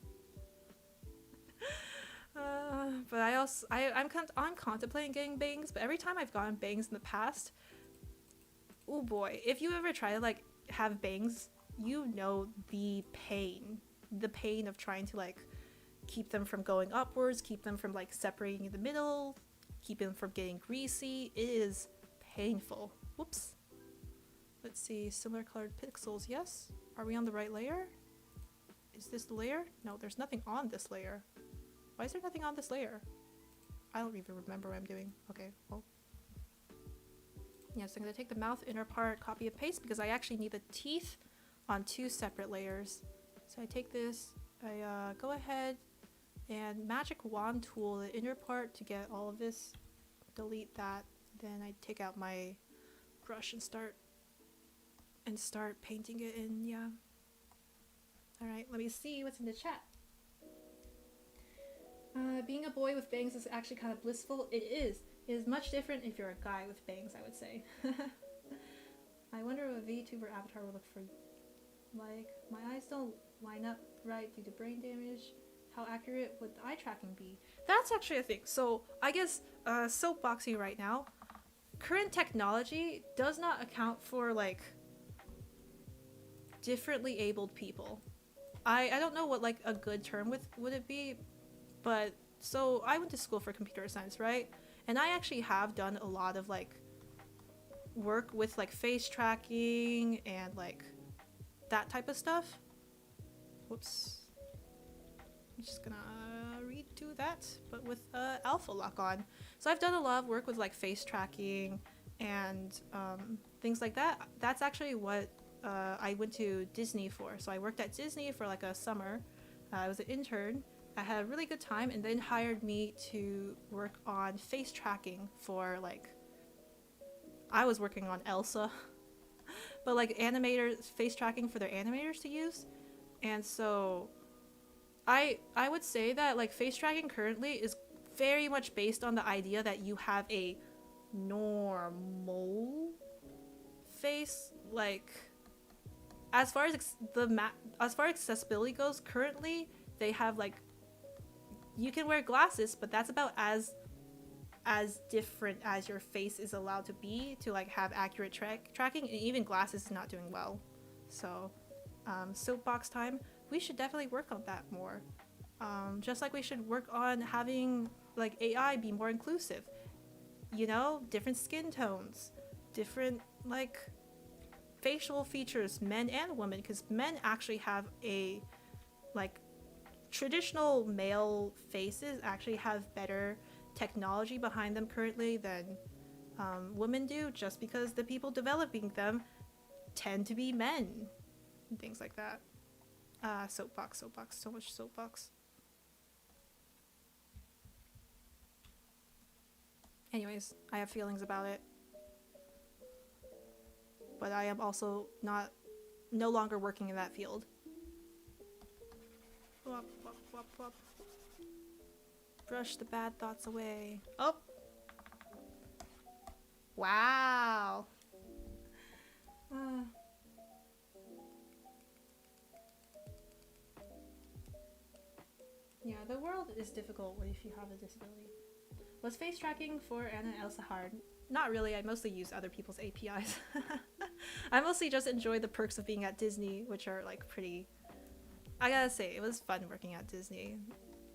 But I'm contemplating getting bangs, but every time I've gotten bangs in the past, oh boy, if you ever try to like have bangs, you know the pain of trying to like keep them from going upwards, keep them from like separating in the middle, keep them from getting greasy. It is painful. Whoops. Let's see, similar colored pixels. Yes. Are we on the right layer? Is this the layer? No, there's nothing on this layer. Why is there nothing on this layer? I don't even remember what I'm doing. Okay, well. Yes, I'm gonna take the mouth inner part, copy and paste, because I actually need the teeth on 2 separate layers. So I take this, I go ahead and magic wand tool the inner part to get all of this, delete that, then I take out my brush and start painting it in, yeah. Alright, let me see what's in the chat. Being a boy with bangs is actually kind of blissful. It is. It is much different if you're a guy with bangs, I would say. I wonder what a VTuber avatar would look for. Like, my eyes don't line up right due to brain damage. How accurate would the eye tracking be? That's actually a thing. So, I guess, soapboxing right now. current technology does not account for like differently abled people. I don't know what like a good term would it be, but so I went to school for computer science, right? And I actually have done a lot of like work with like face tracking and like that type of stuff. Whoops. I'm just gonna redo that, but with alpha lock on. So I've done a lot of work with like face tracking and things like that. That's actually what I went to Disney for. So I worked at Disney for like a summer. I was an intern. I had a really good time, and then hired me to work on face tracking for like, I was working on Elsa, but like animators, face tracking for their animators to use. And so I would say that like face tracking currently is very much based on the idea that you have a normal face. Like as far as as far as accessibility goes, currently they have like, you can wear glasses, but that's about as different as your face is allowed to be to like have accurate tracking, and even glasses is not doing well. So soapbox time. We should definitely work on that more. Just like we should work on having like AI be more inclusive. You know, different skin tones, different like facial features, men and women, because men actually have a like traditional male faces actually have better technology behind them currently than women do, just because the people developing them tend to be men and things like that. Soapbox, so much soapbox. Anyways, I have feelings about it, but I am also no longer working in that field. Wop, wop, wop, wop. Brush the bad thoughts away. Oh! Wow! Yeah, the world is difficult if you have a disability. Was face tracking for Anna and Elsa hard? Not really, I mostly use other people's APIs. I mostly just enjoy the perks of being at Disney, which are like pretty... I gotta say, it was fun working at Disney.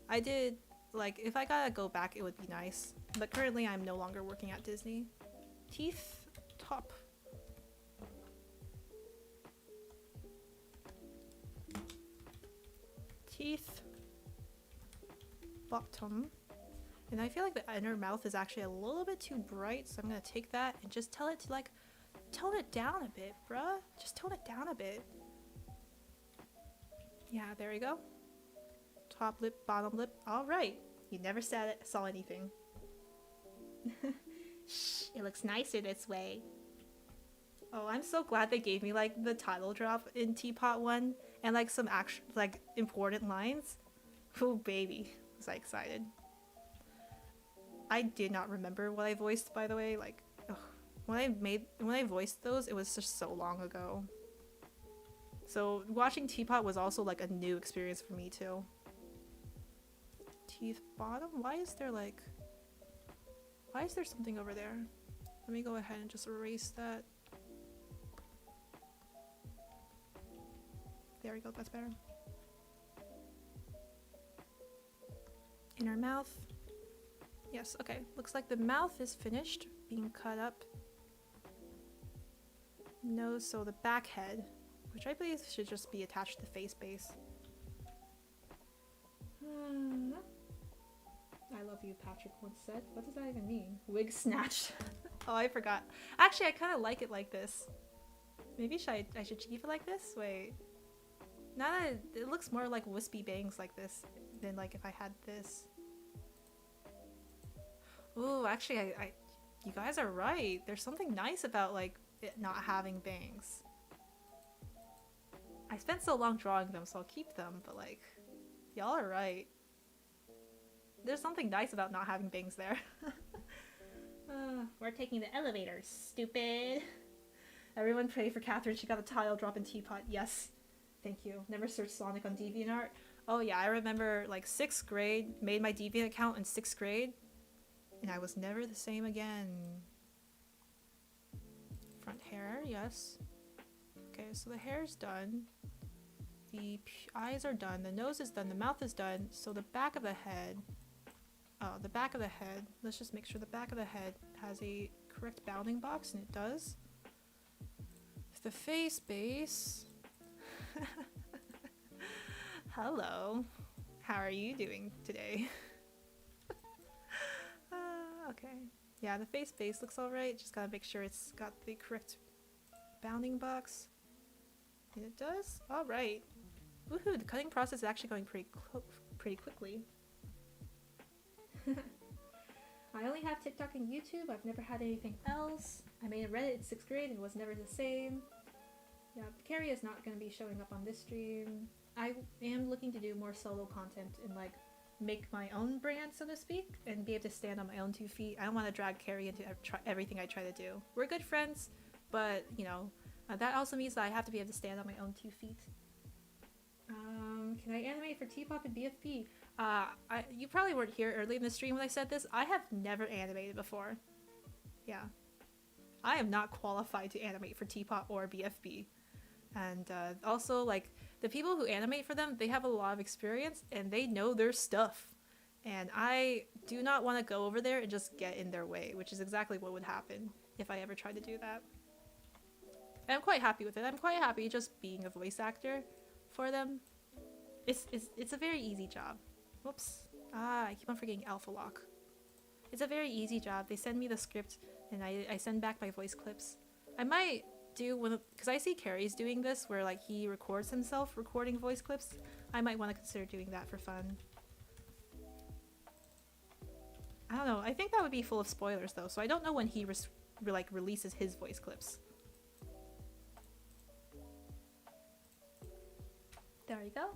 I did, like, if I gotta go back, it would be nice. But currently, I'm no longer working at Disney. Teeth, top. Teeth, bottom. And I feel like the inner mouth is actually a little bit too bright, so I'm gonna take that and just tell it to, like, tone it down a bit, bruh. Just tone it down a bit. Yeah, there we go. Top lip, bottom lip. All right. You never saw anything. Shh, it looks nicer this way. Oh, I'm so glad they gave me like the title drop in Tpot 1 and like some actual like important lines. Oh baby, was I excited. I did not remember what I voiced, by the way. Like, ugh. When I voiced those, it was just so long ago. So watching Teapot was also like a new experience for me too. Teeth bottom? Why is there something over there? Let me go ahead and just erase that. There we go, that's better. Inner mouth. Yes, okay. Looks like the mouth is finished being cut up. Nose, so the back head, which I believe should just be attached to the face base. I love you, Patrick once said. What does that even mean? Wig snatched. Oh, I forgot. Actually, I kind of like it like this. Maybe I should keep it like this? Wait. Now that it looks more like wispy bangs like this than like if I had this. Ooh, actually, you guys are right. There's something nice about like it not having bangs. I spent so long drawing them, so I'll keep them, but like, y'all are right. There's something nice about not having bangs there. We're taking the elevator, stupid. Everyone pray for Catherine. She got a tile drop in Teapot. Yes. Thank you. Never searched Sonic on DeviantArt. Oh yeah, I remember like 6th grade, made my Deviant account in 6th grade, and I was never the same again. front hair, yes. Okay, so the hair's done. The eyes are done, the nose is done, the mouth is done. So the back of the head, the back of the head, let's just make sure the back of the head has a correct bounding box, and it does. The face base. Hello, how are you doing today? Okay, yeah, the face base looks alright, just gotta make sure it's got the correct bounding box. And it does? Alright. Woohoo, the cutting process is actually going pretty quickly. I only have TikTok and YouTube. I've never had anything else. I made a Reddit in 6th grade and it was never the same. Yeah, Carrie is not going to be showing up on this stream. I am looking to do more solo content and like make my own brand, so to speak, and be able to stand on my own 2 feet. I don't want to drag Carrie into everything I try to do. We're good friends, but you know, that also means that I have to be able to stand on my own 2 feet. Can I animate for tpot and bfdi? You probably weren't here early in the stream when I said this. I have never animated before. Yeah. I am not qualified to animate for tpot or bfdi. And also, like, the people who animate for them, they have a lot of experience and they know their stuff. And I do not want to go over there and just get in their way, which is exactly what would happen if I ever tried to do that. And I'm quite happy with it. I'm quite happy just being a voice actor for them. It's a very easy job. Whoops. I keep on forgetting alpha lock. It's a very easy job. They send me the script and I send back my voice clips. I might do one, because I see Carrie's doing this where like he records himself recording voice clips. I might want to consider doing that for fun. I don't know. I think that would be full of spoilers though, so I don't know when he releases his voice clips. There you go.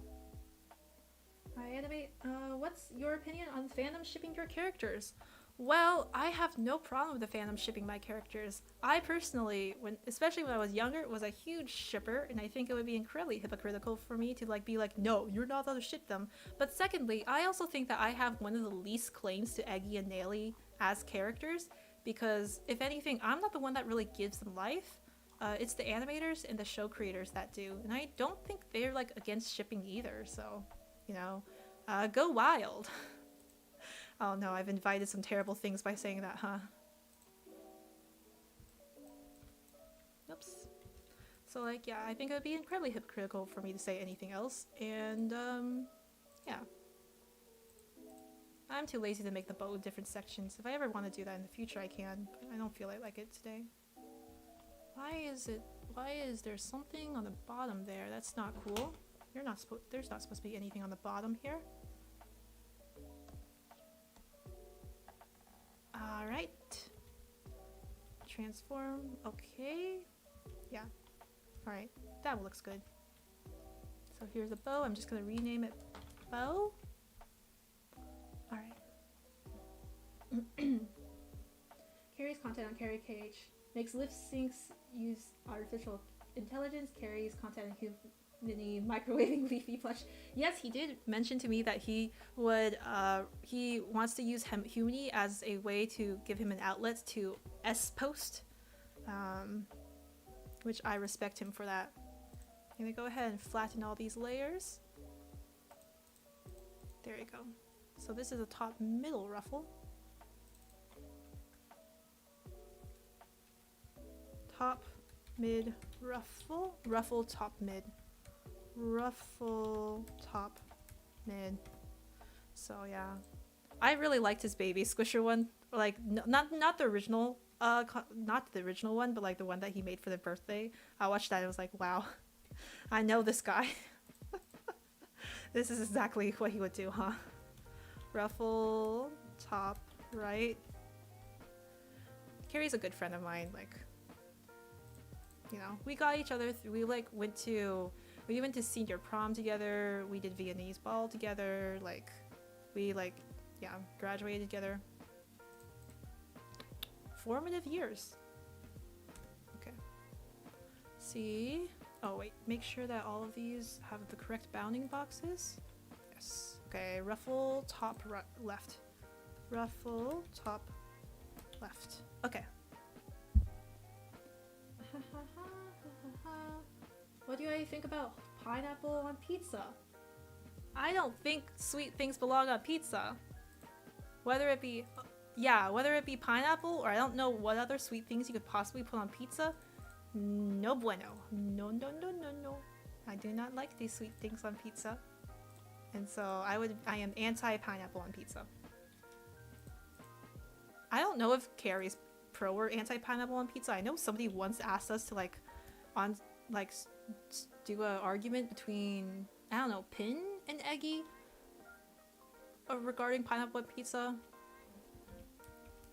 I animate. What's your opinion on fandom shipping your characters? Well, I have no problem with the fandom shipping my characters. I personally, especially when I was younger, was a huge shipper, and I think it would be incredibly hypocritical for me to be like, no, you're not allowed to ship them. But secondly, I also think that I have one of the least claims to Eggy and Naily as characters, because if anything, I'm not the one that really gives them life. It's the animators and the show creators that do, and I don't think they're like against shipping either, so, you know, go wild. Oh no, I've invited some terrible things by saying that, huh? Oops. So like, yeah, I think it would be incredibly hypocritical for me to say anything else, and yeah. I'm too lazy to make the boat with different sections. If I ever want to do that in the future, I can, but I don't feel like it today. Why is there something on the bottom there? That's not cool. There's not supposed to be anything on the bottom here. Alright. Transform. Okay. Yeah. Alright. That looks good. So here's a bow. I'm just going to rename it bow. Alright. Carrie's content on Carrie KH. Makes lip syncs use artificial intelligence. Carries content in Mini microwaving leafy plush. Yes, he did mention to me that he would he wants to use Humany as a way to give him an outlet to S-post, which I respect him for that. I'm gonna go ahead and flatten all these layers. There you go. So this is a top middle ruffle. Top mid ruffle, ruffle top mid. Ruffle top mid. So yeah, I really liked his baby squisher one, like not the original not the original one, but like the one that he made for their birthday. I watched that and I was like, wow, I know this guy. This is exactly what he would do, huh? Ruffle top right. Carrie's a good friend of mine, like, you know, we got each other we went to senior prom together, we did Viennese ball together, like, we yeah, graduated together. Formative years. Okay. See? Oh wait, make sure that all of these have the correct bounding boxes. Yes. Okay, ruffle top left. Ruffle top left. Okay. you think about pineapple on pizza? I don't think sweet things belong on pizza. Whether it be, whether it be pineapple or I don't know what other sweet things you could possibly put on pizza. No bueno. No, no, no, no, no. I do not like these sweet things on pizza. And so I am anti-pineapple on pizza. I don't know if Carrie's pro or anti-pineapple on pizza. I know somebody once asked us to do an argument between, I don't know, Pin and Eggy regarding pineapple on pizza.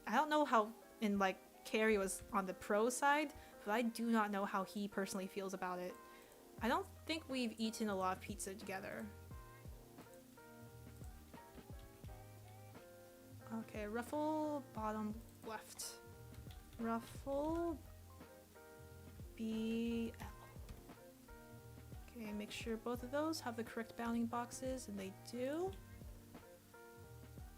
I don't know how Carrie was on the pro side, but I do not know how he personally feels about it. I don't think we've eaten a lot of pizza together. Okay, ruffle bottom left. Ruffle BL. Okay, make sure both of those have the correct bounding boxes, and they do.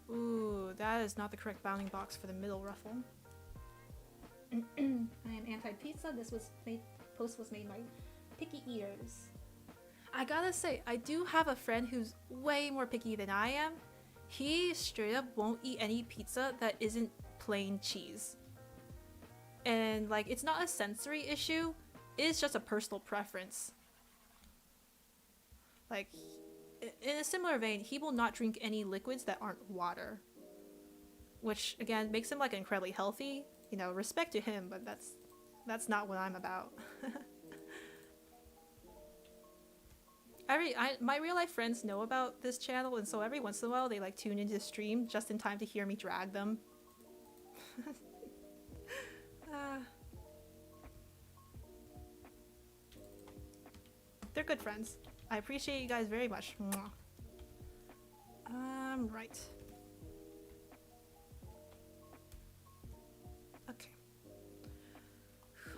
Ooh, that is not the correct bounding box for the middle ruffle. I am anti-pizza. This post was made by Picky Eaters. I gotta say, I do have a friend who's way more picky than I am. He straight up won't eat any pizza that isn't plain cheese. And it's not a sensory issue, it's just a personal preference. In a similar vein, he will not drink any liquids that aren't water. Which, again, makes him incredibly healthy. You know, respect to him, but that's not what I'm about. My real life friends know about this channel, and so every once in a while they tune into the stream just in time to hear me drag them. They're good friends. I appreciate you guys very much. Mwah. Right. Okay.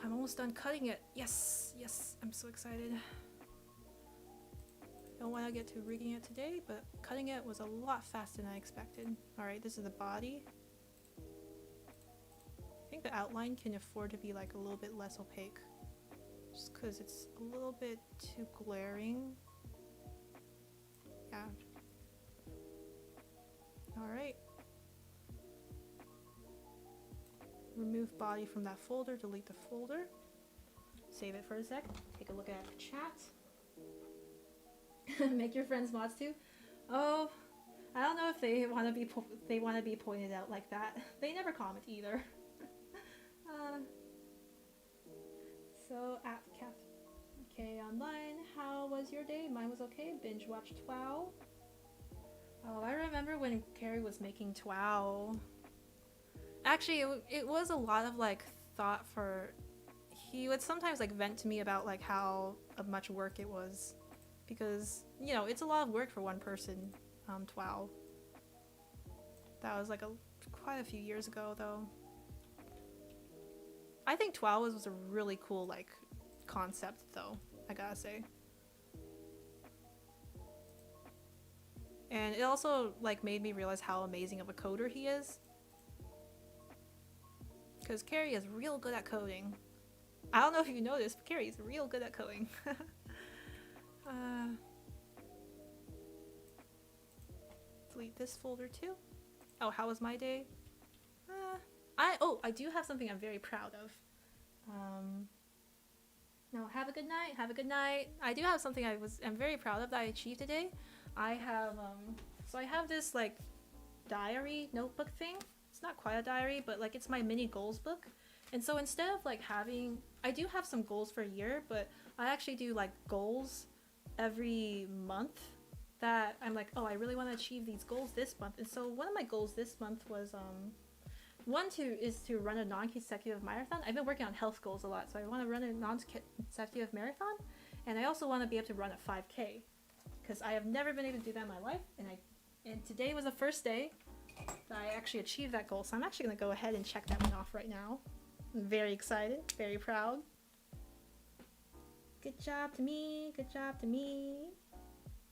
I'm almost done cutting it. Yes, yes, I'm so excited. Don't want to get to rigging it today, but cutting it was a lot faster than I expected. Alright, this is the body. I think the outline can afford to be a little bit less opaque. Just because it's a little bit too glaring. Yeah. Alright. Remove body from that folder, delete the folder. Save it for a sec. Take a look at the chat. Make your friends mods too. Oh, I don't know if they want to be pointed out like that. They never comment either. So at Cafe Online, how was your day? Mine was okay. Binge watched WoW. Oh, I remember when Carrie was making WoW. Actually, it was a lot of thought for. He would sometimes vent to me about how much work it was. Because, you know, it's a lot of work for one person, WoW. That was quite a few years ago, though. I think WoW was a really cool, concept, though, I gotta say. And it also, made me realize how amazing of a coder he is. Because Carrie is real good at coding. I don't know if you noticed, but Carrie is real good at coding. Delete this folder too. Oh, how was my day? I do have something I'm very proud of. No, have a good night. Have a good night. I do have something I'm very proud of that I achieved today. I have so I have this diary notebook thing. It's not quite a diary, but it's my mini goals book. And so instead of I do have some goals for a year, but I actually do goals every month that I'm oh, I really want to achieve these goals this month. And so one of my goals this month was is to run a non-consecutive marathon. I've been working on health goals a lot, so I want to run a non-consecutive marathon, and I also want to be able to run a 5K because I have never been able to do that in my life, and today was the first day that I actually achieved that goal. So I'm actually going to go ahead and check that one off right now. I'm very excited, very proud. Good job to me, good job to me.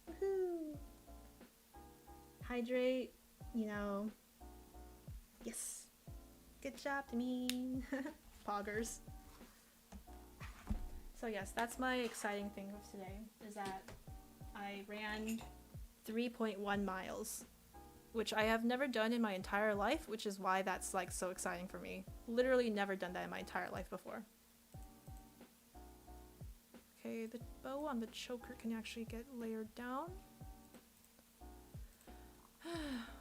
Woohoo! Hydrate, you know. Yes. Good job to me. Poggers. So yes, that's my exciting thing of today, is that I ran 3.1 miles, which I have never done in my entire life, which is why that's like so exciting for me. Literally never done that in my entire life before. Okay, the bow on the choker can actually get layered down.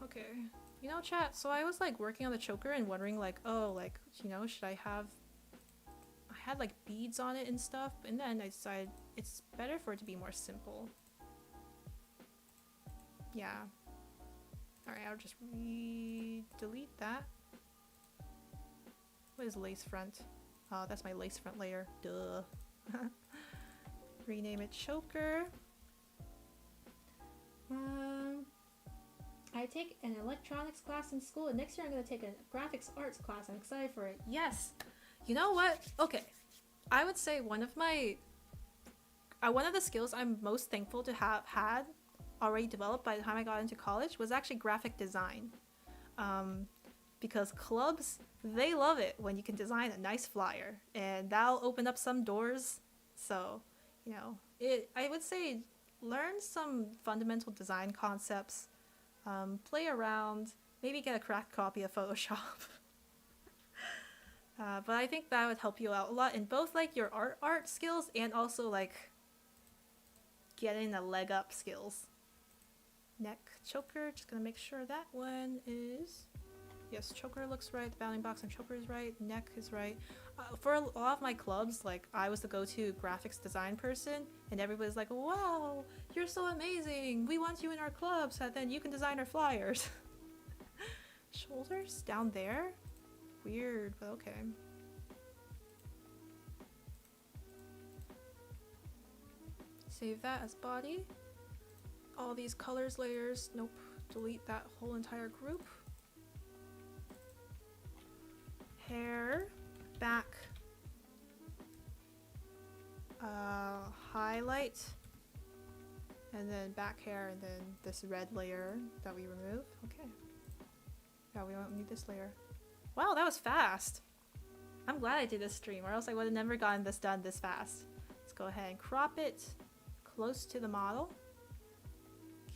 Okay, you know, chat, so I was like working on the choker and wondering like, oh, like, you know, should I had like beads on it and stuff, and then I decided it's better for it to be more simple. Yeah. Alright, I'll just delete that. What is lace front? Oh, that's my lace front layer. Duh. Rename it choker. I take an electronics class in school, and next year I'm going to take a graphics arts class. I'm excited for it. Yes! You know what? Okay. I would say one of the skills I'm most thankful to have had already developed by the time I got into college was actually graphic design. Because clubs, they love it when you can design a nice flyer, and that'll open up some doors. So, you know, I would say learn some fundamental design concepts, play around, maybe get a cracked copy of Photoshop. But I think that would help you out a lot in both like your art skills and also like getting a leg up skills. Neck choker, just gonna make sure that one is, yes, choker looks right, the bounding box on choker is right, neck is right. For a lot of my clubs, like I was the go-to graphics design person, and everybody's like, wow, you're so amazing, we want you in our club so that then you can design our flyers. Shoulders down there? Weird, but okay. Save that as body. All these colors layers, nope, delete that whole entire group. Hair, back, highlight, and then back hair, and then this red layer that we remove. Okay. Yeah, we don't need this layer. Wow, that was fast. I'm glad I did this stream, or else I would have never gotten this done this fast. Let's go ahead and crop it close to the model.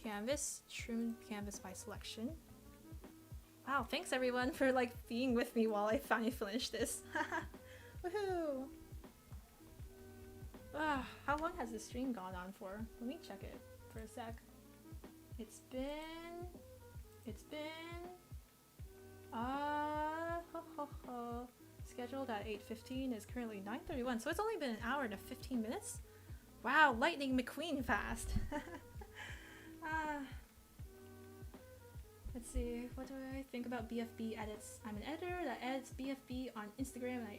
Canvas, trim canvas by selection. Wow, thanks everyone for like being with me while I finally finish this. Woohoo! How long has this stream gone on for? Let me check it for a sec. It's been scheduled at 8:15, is currently 9:31, so it's only been an hour and 15 minutes. Wow, Lightning McQueen fast. Let's see, what do I think about BFB edits? I'm an editor that edits BFB on Instagram, and I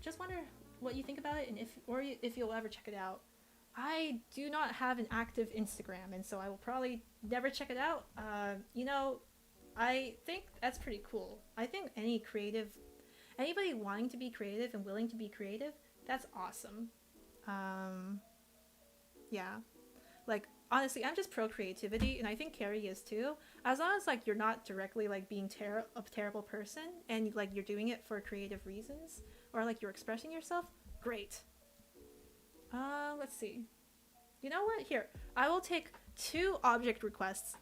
just wonder what you think about it, and if you'll ever check it out. I do not have an active Instagram, and so I will probably never check it out. You know, I think that's pretty cool. I think anybody wanting to be creative and willing to be creative, that's awesome. Yeah, like honestly, I'm just pro creativity, and I think Carrie is too. As long as like you're not directly like being a terrible person, and like you're doing it for creative reasons, or like you're expressing yourself, great. Let's see. You know what? Here, I will take 2 object requests.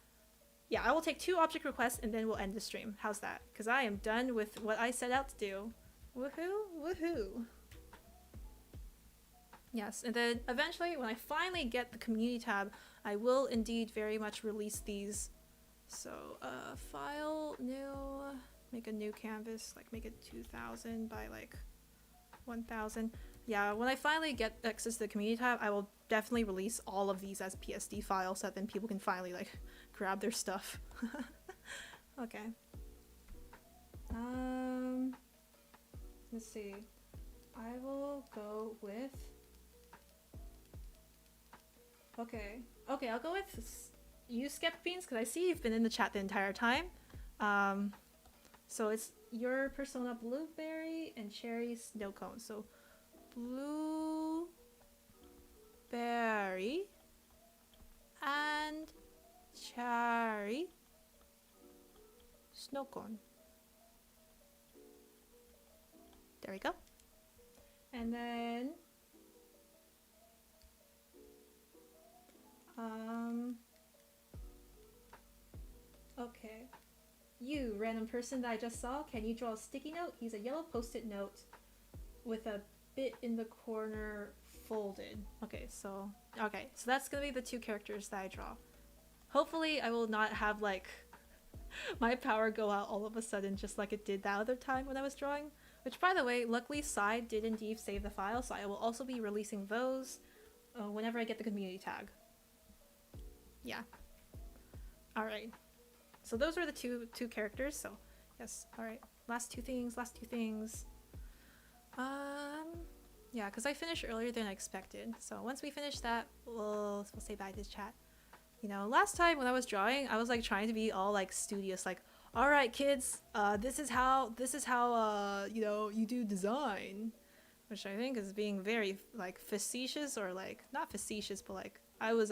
Yeah, I will take 2 object requests, and then we'll end the stream. How's that? Because I am done with what I set out to do. Woohoo! Woohoo! Yes, and then eventually, when I finally get the community tab, I will indeed very much release these. So, file, new, make a new canvas, like make it 2000 by like 1000. Yeah, when I finally get access to the community tab, I will definitely release all of these as PSD files so that then people can finally like grab their stuff. Okay. Let's see. I will go with... Okay, I'll go with you, Skep Beans, because I see you've been in the chat the entire time. So it's your persona Blueberry and Cherry Snow Cone. So Blueberry and Cherry Snow Cone. There we go. And then Okay. You, random person that I just saw, can you draw a sticky note? He's a yellow post-it note with a bit in the corner folded. Okay, so that's gonna be the two characters that I draw. Hopefully I will not have like my power go out all of a sudden just like it did that other time when I was drawing. Which, by the way, luckily Side did indeed save the file, so I will also be releasing those whenever I get the community tag. Yeah. Alright. So those are the two characters, so yes. Alright. Last two things. Yeah, because I finished earlier than I expected. So once we finish that, we'll say bye to chat. You know, last time when I was drawing, I was like trying to be all like studious, like, all right, kids, this is how you know, you do design, which I think is being very like facetious, or like not facetious, but like I was,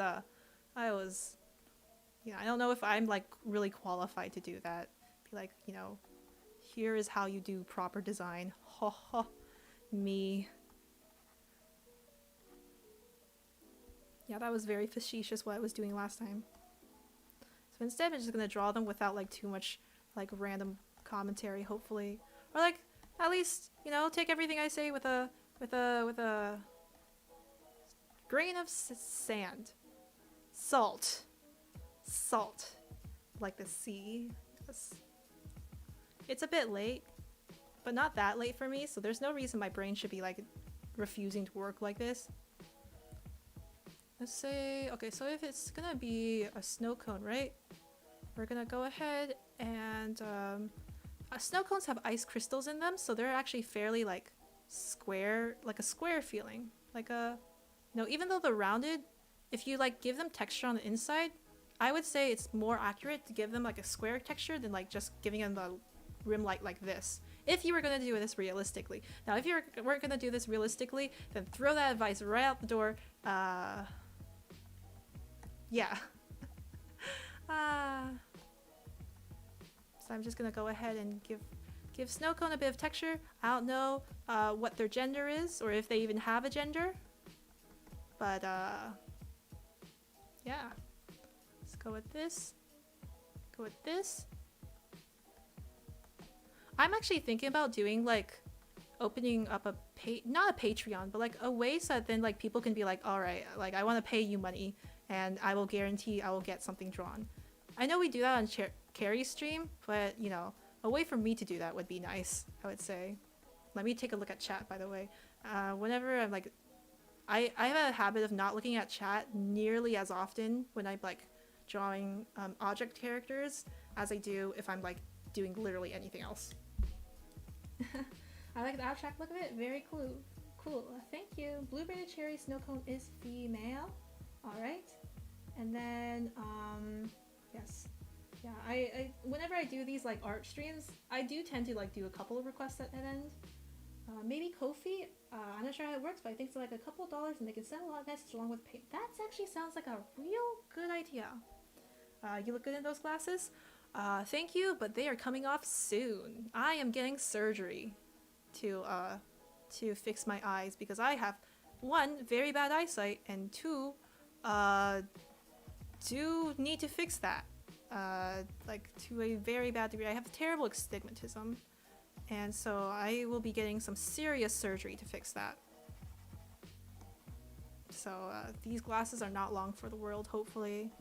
you know, I don't know if I'm like really qualified to do that. Be like, you know, here is how you do proper design. Ha ha, me. Yeah, that was very facetious what I was doing last time. So instead I'm just gonna draw them without like too much like random commentary, hopefully. Or like at least, you know, take everything I say with a grain of sand. Salt. Like the sea. It's a bit late, but not that late for me, so there's no reason my brain should be like refusing to work like this. Let's say, okay, so if it's gonna be a snow cone, right? We're gonna go ahead and snow cones have ice crystals in them, so they're actually fairly like square, like a square feeling. Like a, no, even though they're rounded, if you like give them texture on the inside, I would say it's more accurate to give them like a square texture than like just giving them the rim light like this. If you were gonna do this realistically. Now, if you weren't gonna do this realistically, then throw that advice right out the door. Yeah. So I'm just gonna go ahead and give snow cone a bit of texture. I don't know what their gender is, or if they even have a gender. But yeah. Let's go with this. Go with this. I'm actually thinking about doing like opening up a not a Patreon, but like a way so that then like people can be like, all right, like I want to pay you money and I will guarantee I will get something drawn. I know we do that on Carrie's stream, but you know, a way for me to do that would be nice, I would say. Let me take a look at chat, by the way. Whenever I'm like, I have a habit of not looking at chat nearly as often when I'm like drawing object characters as I do if I'm like doing literally anything else. I like the abstract look of it. Very cool. Cool. Thank you. Blueberry cherry snow cone is female. All right. And then yes. Yeah, I whenever I do these like art streams, I do tend to like do a couple of requests at that end. Maybe Ko-fi. I'm not sure how it works, but I think it's like a couple of dollars and they can send a lot of messages along with pay. That actually sounds like a real good idea. You look good in those glasses. Thank you, but they are coming off soon. I am getting surgery to fix my eyes because I have, one, very bad eyesight, and two, do need to fix that. Like to a very bad degree. I have terrible astigmatism, and so I will be getting some serious surgery to fix that. So these glasses are not long for the world, hopefully.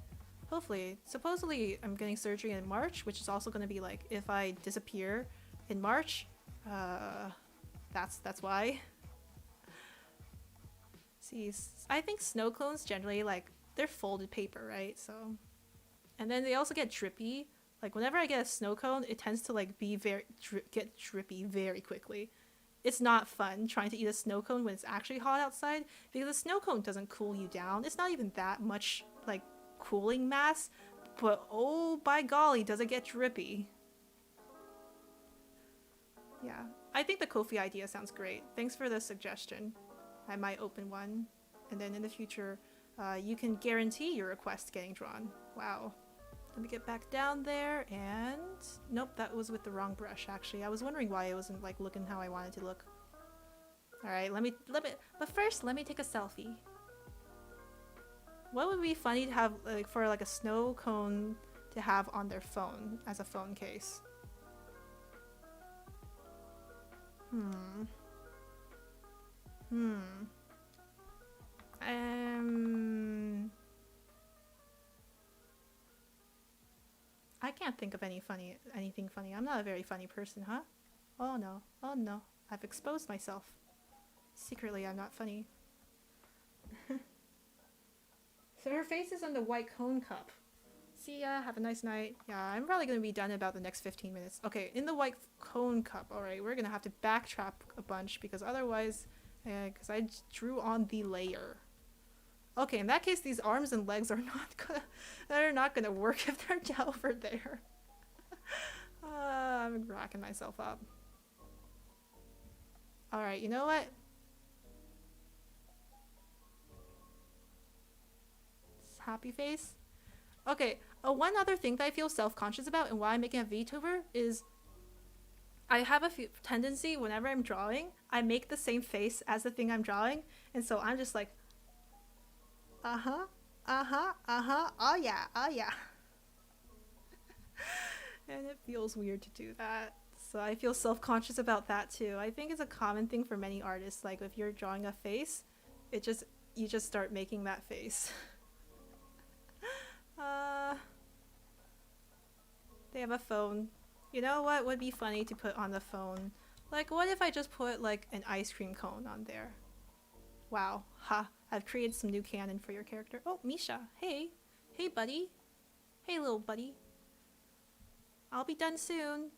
Hopefully. Supposedly I'm getting surgery in March, which is also going to be like if I disappear in March. That's why. See, I think snow cones generally like they're folded paper, right? So, and then they also get drippy. Like whenever I get a snow cone, it tends to like be get drippy very quickly. It's not fun trying to eat a snow cone when it's actually hot outside because a snow cone doesn't cool you down. It's not even that much like cooling mass, but oh by golly, does it get drippy. Yeah, I think the Ko-fi idea sounds great. Thanks for the suggestion. I might open one, and then in the future you can guarantee your request getting drawn. Wow. Let me get back down there, and nope, that was with the wrong brush actually. I was wondering why it wasn't like looking how I wanted to look. All right, but first let me take a selfie. What would be funny to have like for like a snow cone to have on their phone as a phone case? Hmm. I can't think of anything funny. I'm not a very funny person, huh? Oh no. Oh no. I've exposed myself. Secretly, I'm not funny. So her face is on the white cone cup. See ya, have a nice night. Yeah, I'm probably gonna be done in about the next 15 minutes. Okay, in the white cone cup. Alright, we're gonna have to backtrack a bunch because otherwise, because I drew on the layer. Okay, in that case, these arms and legs are not gonna work if they're over there. I'm racking myself up. Alright, you know what? Happy face. Okay, one other thing that I feel self-conscious about and why I'm making a VTuber is I have a tendency whenever I'm drawing, I make the same face as the thing I'm drawing, and so I'm just like, uh-huh, oh yeah, oh yeah. And it feels weird to do that. So I feel self-conscious about that too. I think it's a common thing for many artists, like if you're drawing a face, you just start making that face. They have a phone. You know what would be funny to put on the phone? Like, what if I just put, like, an ice cream cone on there? Wow. Ha. I've created some new canon for your character. Oh, Misha. Hey. Hey, buddy. Hey, little buddy. I'll be done soon.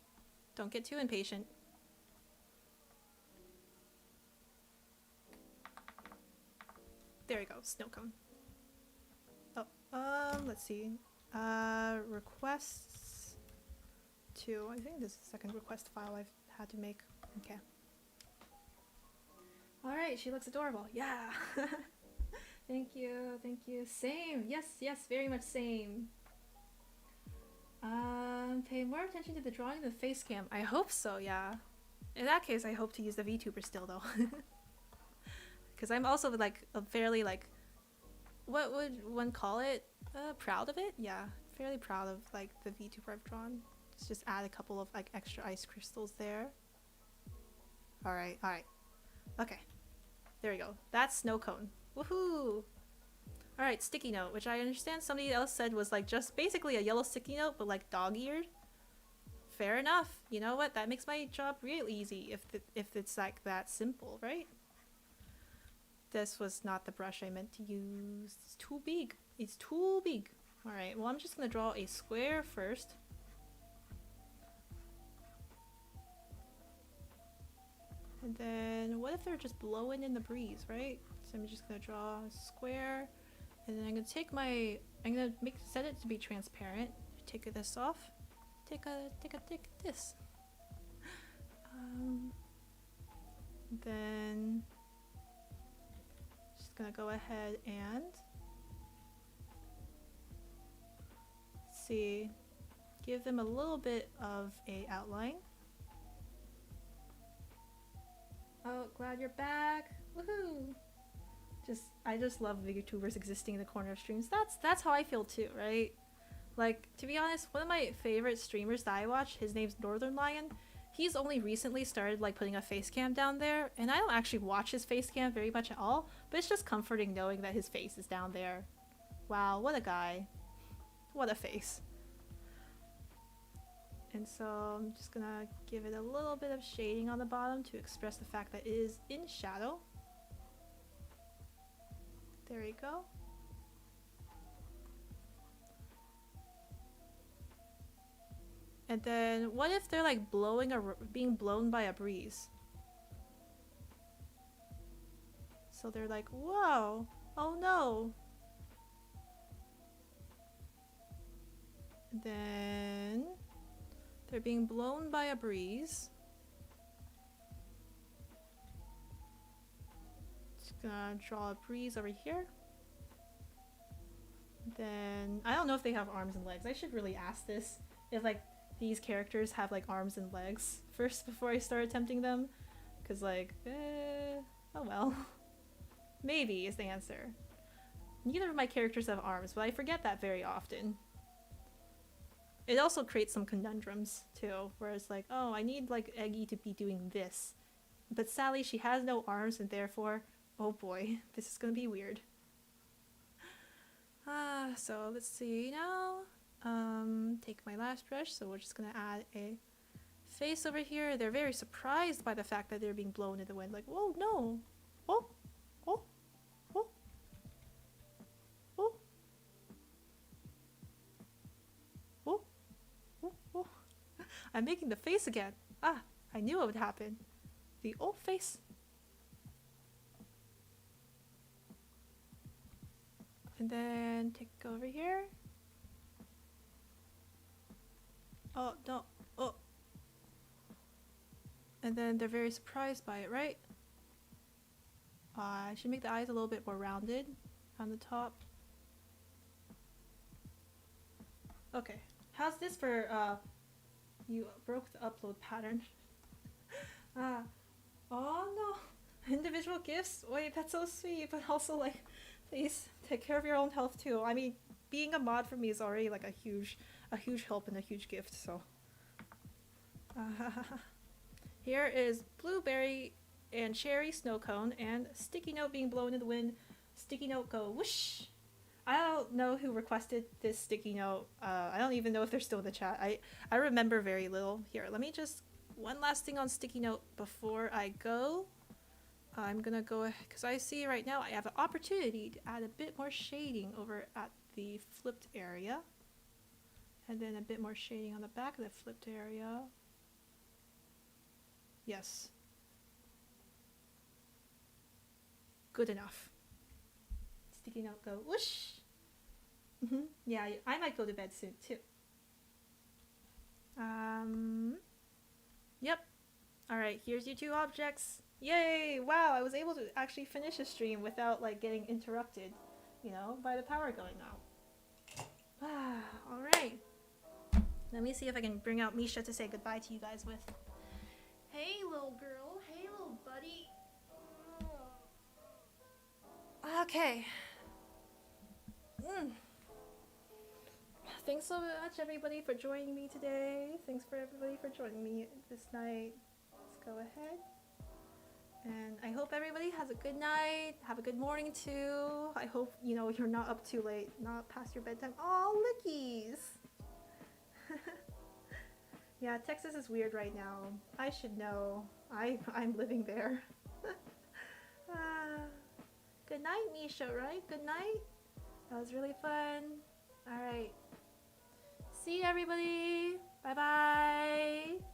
Don't get too impatient. There we go. Snow cone. Oh, let's see. Requests to, I think this is the second request file I've had to make. Okay. Alright, she looks adorable. Yeah. Thank you, thank you. Same. Yes, yes, very much same. Pay more attention to the drawing than the face cam. I hope so, yeah. In that case, I hope to use the VTuber still, though. Because I'm also, like, a fairly, like, what would one call it? Proud of it? Yeah, fairly proud of, like, the VTuber I've drawn. Let's just add a couple of, like, extra ice crystals there. Alright, alright. Okay. There we go. That's snow cone. Woohoo! Alright, sticky note, which I understand somebody else said was, like, just basically a yellow sticky note, but, like, dog-eared. Fair enough. You know what? That makes my job real easy if it's, like, that simple, right? This was not the brush I meant to use. It's too big. It's too big. Alright, well, I'm just gonna draw a square first. And then, what if they're just blowing in the breeze, right? So I'm just gonna draw a square. And then I'm gonna take my, set it to be transparent. Take this off. Take this. Then, just gonna go ahead and see, give them a little bit of a outline. Oh, glad you're back! Woohoo! I just love VTubers existing in the corner of streams. That's how I feel too, right? Like, to be honest, one of my favorite streamers that I watch, his name's Northern Lion. He's only recently started, like, putting a face cam down there, and I don't actually watch his face cam very much at all, but it's just comforting knowing that his face is down there. Wow, what a guy. What a face. And so I'm just gonna give it a little bit of shading on the bottom to express the fact that it is in shadow. There you go. And then what if they're like being blown by a breeze? So they're like, whoa, oh no. And then they're being blown by a breeze. Just gonna draw a breeze over here. Then I don't know if they have arms and legs. I should really ask this. If like these characters have like arms and legs first before I start attempting them. Cause like, oh well. Maybe is the answer. Neither of my characters have arms, but I forget that very often. It also creates some conundrums, too, where it's like, oh, I need, like, Eggy to be doing this. But Sally, she has no arms, and therefore, oh boy, this is gonna be weird. So let's see now. Take my last brush, so we're just gonna add a face over here. They're very surprised by the fact that they're being blown in the wind. Like, whoa, no. Oh, oh, oh, oh, oh, oh, oh. I'm making the face again. Ah, I knew it would happen. The old face. And then take over here. Oh, no. Oh. And then they're very surprised by it, right? I should make the eyes a little bit more rounded on the top. Okay. How's this for, you broke the upload pattern. Oh no. Individual gifts? Wait, that's so sweet, but also, like, please take care of your own health too. I mean, being a mod for me is already like a huge help and a huge gift, so. Here is blueberry and cherry snow cone and sticky note being blown in the wind. Sticky note go whoosh. I don't know who requested this sticky note. I don't even know if they're still in the chat. I remember very little. Here, let me just, one last thing on sticky note before I go. I'm gonna go, because I see right now I have an opportunity to add a bit more shading over at the flipped area. And then a bit more shading on the back of the flipped area. Yes. Good enough. Sticky note go whoosh. Yeah, I might go to bed soon too. Yep. Alright, here's your two objects. Yay! Wow, I was able to actually finish a stream without like getting interrupted, you know, by the power going out. Alright. Let me see if I can bring out Misha to say goodbye to you guys with. Hey little girl, hey little buddy. Okay. Thanks so much everybody for joining me today. Thanks for everybody for joining me this night. Let's go ahead. And I hope everybody has a good night. Have a good morning too. I hope, you know, you're not up too late, not past your bedtime. Oh, lickies. Yeah, Texas is weird right now. I should know. I'm living there. Good night, Misha, right? Good night. That was really fun. All right. See you, everybody. Bye-bye.